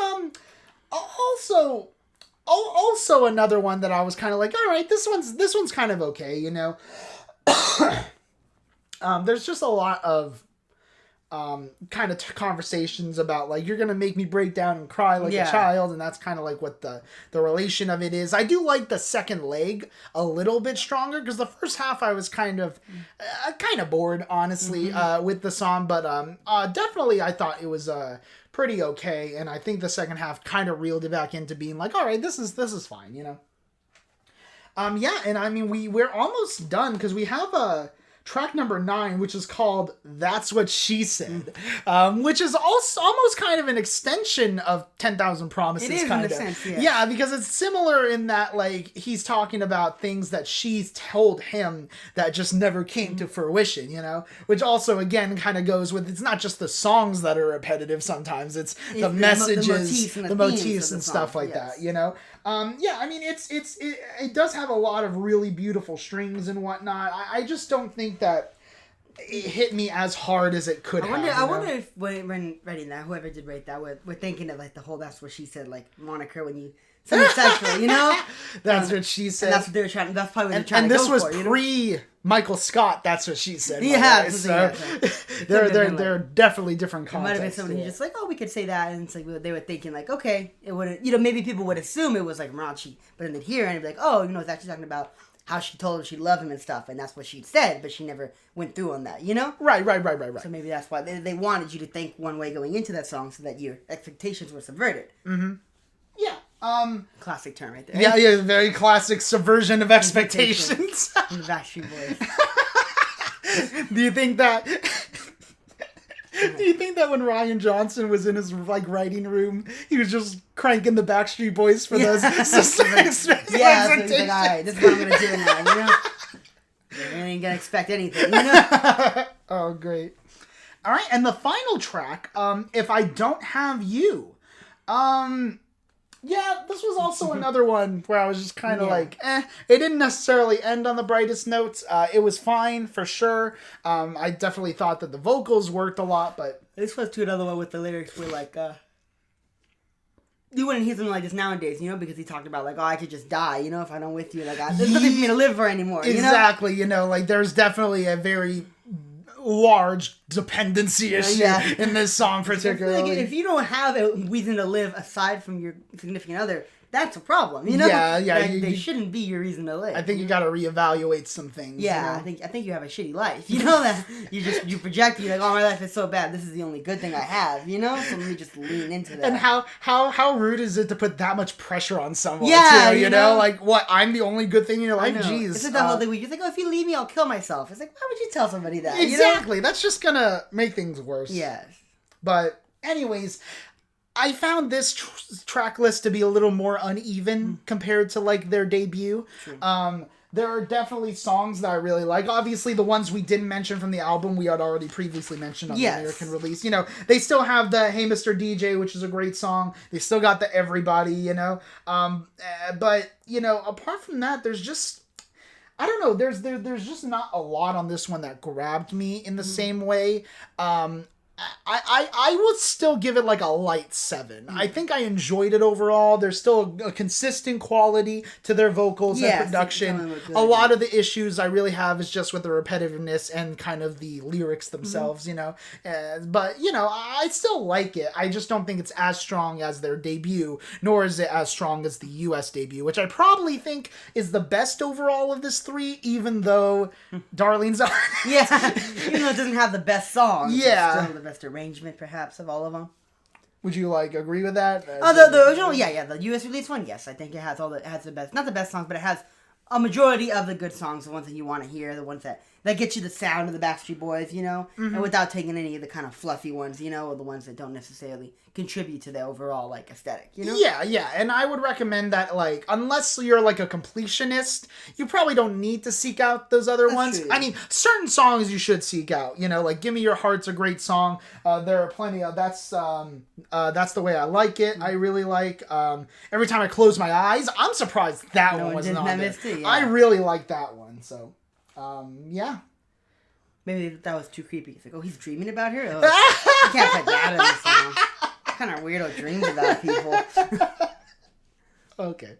also another one that I was kind of all right, this one's kind of okay, there's just a lot of kind of conversations about you're gonna make me break down and cry like a child, and that's kind of what the relation of it is. I do like the second leg a little bit stronger because the first half I was kind of bored, honestly, with the song, but definitely I thought it was pretty okay, and I think the second half kind of reeled it back into being all right, this is fine, yeah, and I mean we're almost done because we have track number 9, which is called That's What She Said, which is also almost kind of an extension of 10,000 Promises. It is kind in a of sense, yeah. Yeah, because it's similar in that he's talking about things that she's told him that just never came to fruition, which also again kind of goes with, it's not just the songs that are repetitive sometimes, it's the messages, the motifs and stuff like that, yeah, I mean it does have a lot of really beautiful strings and whatnot. I just don't think that it hit me as hard as it could have. I wonder if when writing that, whoever did write that, we're thinking of the whole That's What She Said moniker when you something sexual, That's what she said. And that's what they were trying. That's probably what they're trying to go for. And this was pre Michael Scott. That's what she said. Yeah, so they're definitely different contexts. It might have been somebody who's just we could say that, and it's they were thinking okay, it wouldn't, maybe people would assume it was raunchy, but then they'd hear it and it'd be oh, it's actually talking about how she told him she loved him and stuff, and that's what she said, but she never went through on that, Right. So maybe that's why they wanted you to think one way going into that song, so that your expectations were subverted. Mm-hmm. Yeah. Classic term right there. Yeah, very classic subversion of expectations. From the Backstreet Bois. Do you think that when Ryan Johnson was in his writing room, he was just cranking the Backstreet Boys for those expectations? So he's all right, this is what I'm gonna do now, You ain't gonna expect anything, Oh, great. All right, and the final track, If I Don't Have You. Yeah, this was also another one where I was just kind of like, eh. It didn't necessarily end on the brightest notes. It was fine, for sure. I definitely thought that the vocals worked a lot, but... This was to another one with the lyrics were like, you wouldn't hear something like this nowadays, because he talked about, like, oh, I could just die, if I don't with you. Like, there's nothing for me to live for anymore, Exactly, like, there's definitely a very large dependency issue in this song particularly. Like, if you don't have a reason to live aside from your significant other, that's a problem, Yeah. They shouldn't be your reason to live. I think you got to reevaluate some things. Yeah, I think you have a shitty life. That you project. You're like, oh, my life is so bad. This is the only good thing I have. So let me just lean into that. And how rude is it to put that much pressure on someone? Yeah, too, like what? I'm the only good thing in your life. Jeez, it's that whole thing where you're like, oh, if you leave me, I'll kill myself. It's like, why would you tell somebody that? Exactly. That's just gonna make things worse. Yes. But anyways. I found this track list to be a little more uneven compared to like their debut. There are definitely songs that I really like. Obviously, the ones we didn't mention from the album we had already previously mentioned on the American release. They still have the Hey Mr. DJ, which is a great song. They still got the Everybody, but apart from that, there's just I don't know. There's just not a lot on this one that grabbed me in the same way. I would still give it like a light 7. I think I enjoyed it overall. There's still a consistent quality to their vocals and production. A lot of the issues I really have is just with the repetitiveness and kind of the lyrics themselves, but I still like it. I just don't think it's as strong as their debut, nor is it as strong as the US debut, which I probably think is the best overall of this 3, even though Darlene's on it. Yeah, even though it doesn't have the best songs. Yeah. It's still the best arrangement, perhaps, of all of them. Would you agree with that? The original, the US release one, yes, I think it has the best, not the best songs, but it has a majority of the good songs, the ones that you want to hear, the ones that get you the sound of the Backstreet Boys, and without taking any of the kind of fluffy ones, or the ones that don't necessarily contribute to the overall, aesthetic, Yeah, and I would recommend that, unless you're, a completionist, you probably don't need to seek out those other ones. True. I mean, certain songs you should seek out, Give Me Your Heart's a great song. There are plenty of, that's the way I like it. I really like, Every Time I Close My Eyes, I'm surprised that one wasn't on there. Yeah. I really like that one, so... yeah. Maybe that was too creepy. It's like, oh, he's dreaming about her? Oh, you can't put that in the song. What kind of weirdo dreams about people? Okay.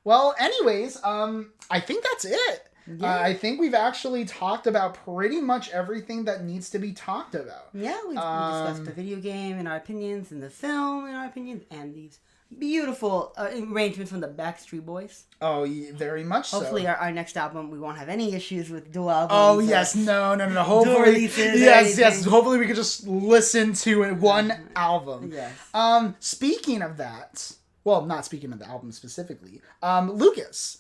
Well, anyways, I think that's it. Yeah. I think we've actually talked about pretty much everything that needs to be talked about. Yeah, we discussed the video game and our opinions, and the film and our opinions, and these beautiful arrangements from the Backstreet Boys. Oh, very much so. Hopefully our next album, we won't have any issues with dual albums. Oh, yes. No. Hopefully. Dual releases. Yes. Hopefully we could just listen to one album. Yes. Speaking of that, well, not speaking of the album specifically, Lucas,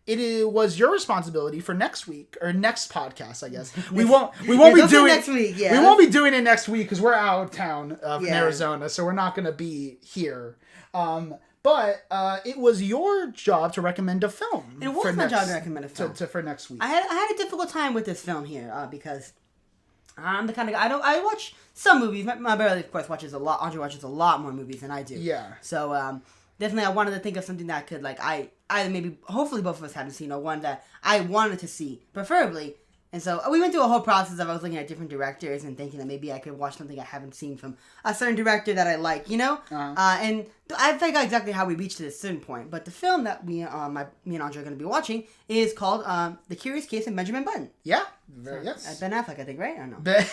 it was your responsibility for next week or next podcast, I guess. We won't be doing next week. Yeah. We won't be doing it next week because we're out of town in Arizona, so we're not going to be here. But it was your job to recommend a film. It was my job to recommend a film for next week. I had a difficult time with this film here because I'm the kind of guy I watch some movies. My brother, of course, watches a lot. Andre watches a lot more movies than I do. Yeah. So definitely, I wanted to think of something that could hopefully both of us haven't seen, or one that I wanted to see, preferably. And so we went through a whole process of I was looking at different directors and thinking that maybe I could watch something I haven't seen from a certain director that I like, And I forgot exactly how we reached to this certain point. But the film that me and Andre are going to be watching is called The Curious Case of Benjamin Button. Yeah. Yes. Ben Affleck, I think, right? Or no? Ben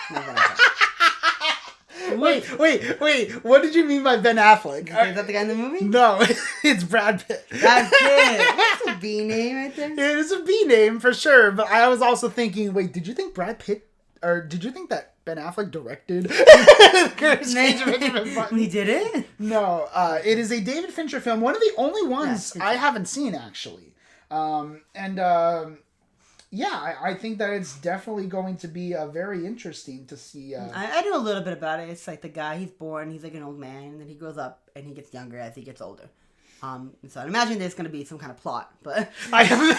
Affleck. Wait. What did you mean by Ben Affleck? Is that the guy in the movie? No, it's Brad Pitt. Brad Pitt. That's a B name right there. It is a B name for sure, but I was also thinking, wait, did you think Brad Pitt, or did you think that Ben Affleck directed He did it? No, it is a David Fincher film, one of the only ones I haven't seen, actually. Yeah, I think that it's definitely going to be very interesting to see. I know a little bit about it. It's like the guy, he's born, he's like an old man, and then he grows up and he gets younger as he gets older. So I imagine there's going to be some kind of plot, but I haven't.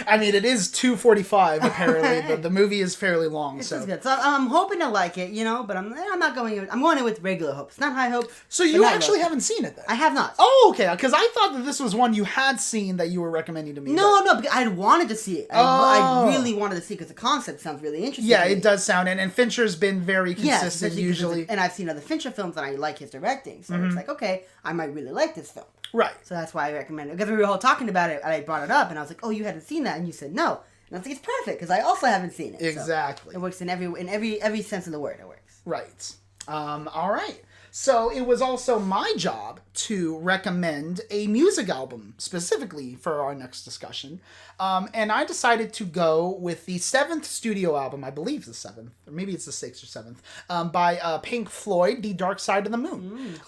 I mean, it is 2:45 apparently. The movie is fairly long. This so is good. So I'm hoping to like it, but I'm not going in. I'm going in with regular hopes, not high hopes. So you actually haven't seen it then? I have not. Oh, okay. Because I thought that this was one you had seen that you were recommending to me. No, because I wanted to see it. I really wanted to see it because the concept sounds really interesting. Yeah, it does sound, and Fincher's been very consistent usually. And I've seen other Fincher films and I like his directing, so it's like, okay, I might really like this film. Right. So that's why I recommend it. Because we were all talking about it, and I brought it up, and I was like, oh, you hadn't seen that? And you said no. And I was like, it's perfect, because I also haven't seen it. Exactly. So it works in every sense of the word, it works. Right. All right. So it was also my job to recommend a music album specifically for our next discussion. And I decided to go with the 7th studio album, I believe the 7th, or maybe it's the 6th or 7th, by Pink Floyd, The Dark Side of the Moon.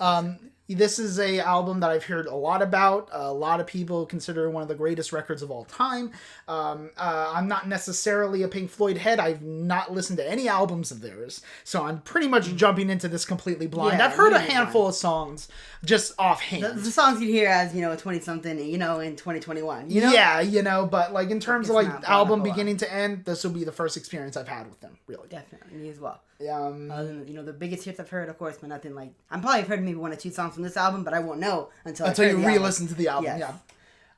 This is a album that I've heard a lot about. A lot of people consider it one of the greatest records of all time. I'm not necessarily a Pink Floyd head. I've not listened to any albums of theirs. So I'm pretty much jumping into this completely blind. Yeah, I've heard a handful of songs just offhand. The songs you'd hear as, a 20-something, in 2021, Yeah, but like in terms of like album beginning to to end, this will be the first experience I've had with them, really. Definitely, me as well. Other than, the biggest hits I've heard, of course, but nothing like... I'm probably heard maybe 1 or 2 songs from this album, but I won't know until you re-listen to the album. Yes.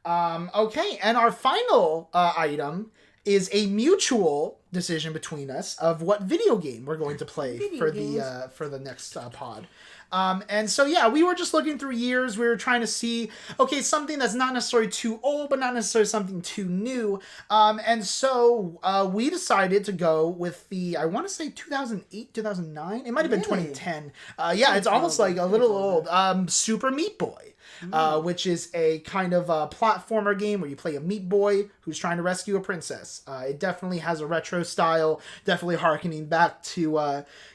Yeah. Okay, and our final item is a mutual decision between us of what video game we're going to play for the next pod. And so, yeah, we were just looking through years. We were trying to see, okay, something that's not necessarily too old, but not necessarily something too new. And so we decided to go with the, I want to say 2008, 2009. It might have been 2010. Yeah, it's almost like a little old. Super Meat Boy. Which is a kind of a platformer game where you play a meat boy who's trying to rescue a princess. It definitely has a retro style, definitely harkening back to,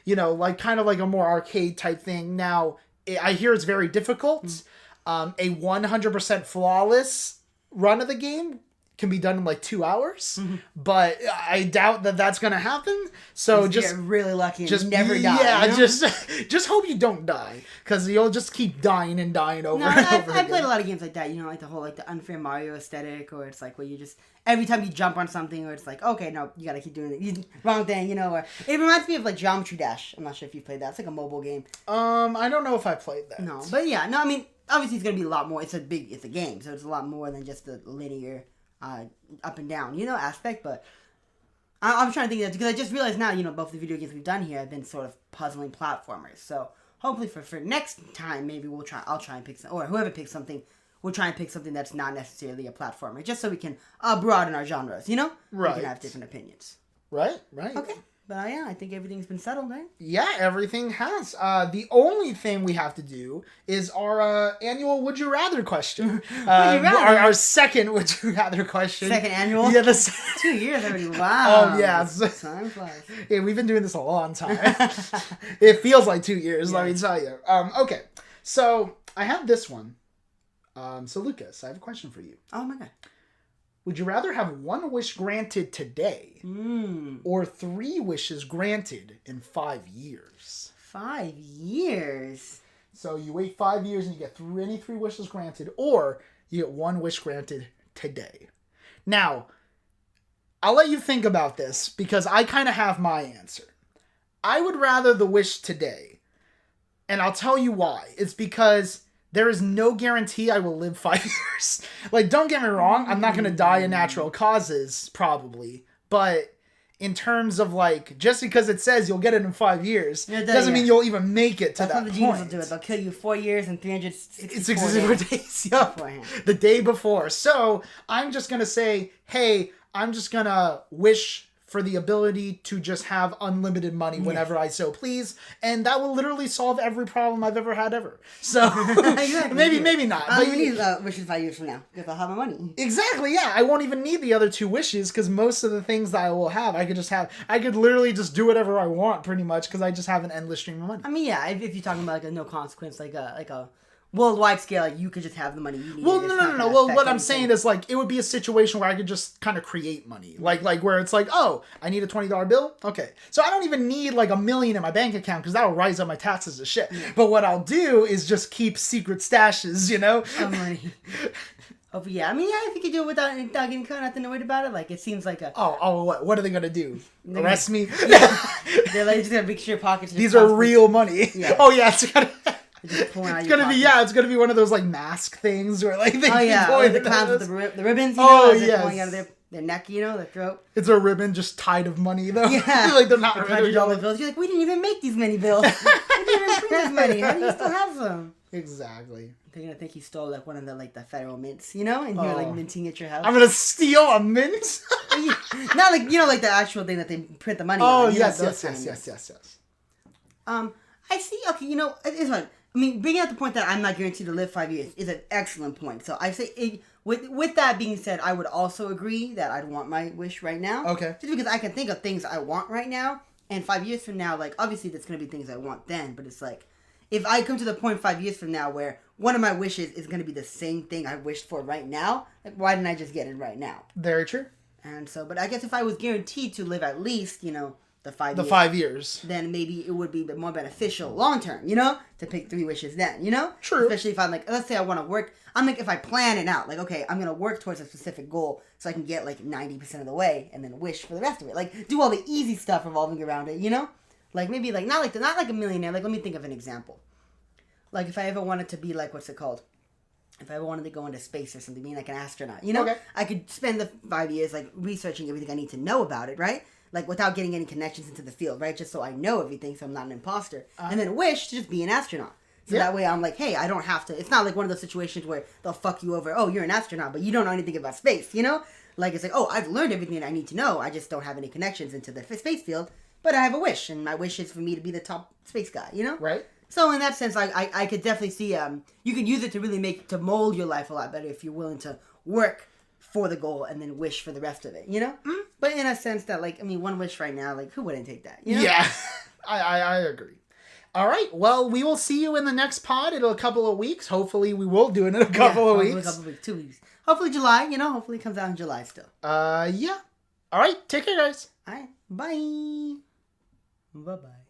like kind of like a more arcade type thing. Now, I hear it's very difficult. A 100% flawless run of the game can be done in like 2 hours, but I doubt that that's gonna happen. So just get really lucky and never die. Yeah, just hope you don't die, because you'll just keep dying and dying over and over again. I played a lot of games like that. Like the whole the unfair Mario aesthetic, or it's like where you just every time you jump on something, or it's like, okay, no, you gotta keep doing it. Wrong thing, Or it reminds me of like Geometry Dash. I'm not sure if you played that. It's like a mobile game. I don't know if I played that. No, but yeah, no. I mean, obviously it's gonna be a lot more. It's a game, so it's a lot more than just the linear. Up and down, aspect, but I'm trying to think of that because I just realized now, both the video games we've done here have been sort of puzzling platformers. So hopefully for next time, maybe I'll try and pick some, or whoever picks something, we'll try and pick something that's not necessarily a platformer, just so we can broaden our genres, Right. We can have different opinions. Right. Okay. But yeah, I think everything's been settled, right? Yeah, everything has. The only thing we have to do is our annual Would You Rather question. Our second Would You Rather question. Second annual? Yeah, 2 years already. Wow. Oh, yeah. Time flies. Yeah, we've been doing this a long time. It feels like 2 years, let me tell you. Okay, so I have this one. So Lucas, I have a question for you. Oh my god. Would you rather have 1 wish granted today or 3 wishes granted in 5 years? 5 years? So you wait 5 years and you get any 3 wishes granted, or you get 1 wish granted today. Now, I'll let you think about this because I kind of have my answer. I would rather the wish today, and I'll tell you why. It's because there is no guarantee I will live 5 years. Like, don't get me wrong, I'm not going to die of natural causes, probably. But in terms of, like, just because it says you'll get it in 5 years, doesn't mean you'll even make it to that point. That's how the genes will do it. They'll kill you 4 years and 364 days. Yep. The day before. So, I'm just going to say, hey, I'm just going to wish for the ability to just have unlimited money whenever I so please, and that will literally solve every problem I've ever had ever. So maybe not. But you need wishes 5 years from now because I'll have my money. Exactly. Yeah, I won't even need the other 2 wishes because most of the things that I will have, I could literally just do whatever I want pretty much because I just have an endless stream of money. I mean, yeah, if you're talking about like a no consequence, like a worldwide scale, like you could just have the money you need. Well, no. Well, what I'm saying is, like, it would be a situation where I could just kind of create money. Like where it's like, oh, I need a $20 bill? Okay. So I don't even need, like, $1 million in my bank account because that'll rise up my taxes to shit. Yeah. But what I'll do is just keep secret stashes, Of money. Oh yeah, I mean, yeah, if you could do it without getting caught, nothing to worry about it. Like it seems like a. What are they gonna do? Arrest me? Yeah, they're like just gonna make sure your pockets. These are real money. Yeah. Oh yeah, it's gonna. Just pulling out It's your gonna be pockets. it's gonna be one of those like mask things where like they Or the clowns with the ribbons. You Oh know, yes. pulling out of their neck, you know, their throat. It's a ribbon just tied of money though. Yeah, like they're not $100 bills. You're like, we didn't even make these many bills. We didn't even print this many. How do you still have some? Exactly. They're gonna think you stole like one of the federal mints, you know, and you're like minting at your house. I'm gonna steal a mint. Not like like the actual thing that they print the money Oh on. yes. I see. Okay, it's fine. I mean, bringing up the point that I'm not guaranteed to live 5 years is an excellent point. So I say, with that being said, I would also agree that I'd want my wish right now. Okay. Just because I can think of things I want right now, and 5 years from now, like obviously that's gonna be things I want then. But it's like, if I come to the point 5 years from now where one of my wishes is gonna be the same thing I wished for right now, like why didn't I just get it right now? Very true. And so, but I guess if I was guaranteed to live at least, the 5 years. 5 years. Then maybe it would be more beneficial long term, to pick 3 wishes then, True. Especially if I'm like, let's say I want to work. I'm like, if I plan it out, like, okay, I'm going to work towards a specific goal so I can get like 90% of the way and then wish for the rest of it. Like, do all the easy stuff revolving around it, Like, maybe like, not like a millionaire. Like, let me think of an example. Like, if I ever wanted to be like, what's it called? If I ever wanted to go into space or something, being like an astronaut, Okay. I could spend the 5 years like researching everything I need to know about it, right? Like without getting any connections into the field, right? Just so I know everything, so I'm not an imposter. And then wish to just be an astronaut. So that way I'm like, hey, I don't have to. It's not like one of those situations where they'll fuck you over. Oh, you're an astronaut, but you don't know anything about space, Like it's like, oh, I've learned everything I need to know. I just don't have any connections into the space field. But I have a wish, and my wish is for me to be the top space guy, Right. So in that sense, I could definitely see you can use it to really to mold your life a lot better if you're willing to work for the goal and then wish for the rest of it, But in a sense that one wish right now, like who wouldn't take that, Yeah, I agree. All right, well, we will see you in the next pod in a couple of weeks. Hopefully we will do it in a couple of weeks. 2 weeks. Hopefully July, hopefully it comes out in July still. Yeah. All right, take care, guys. All right, bye. Bye-bye.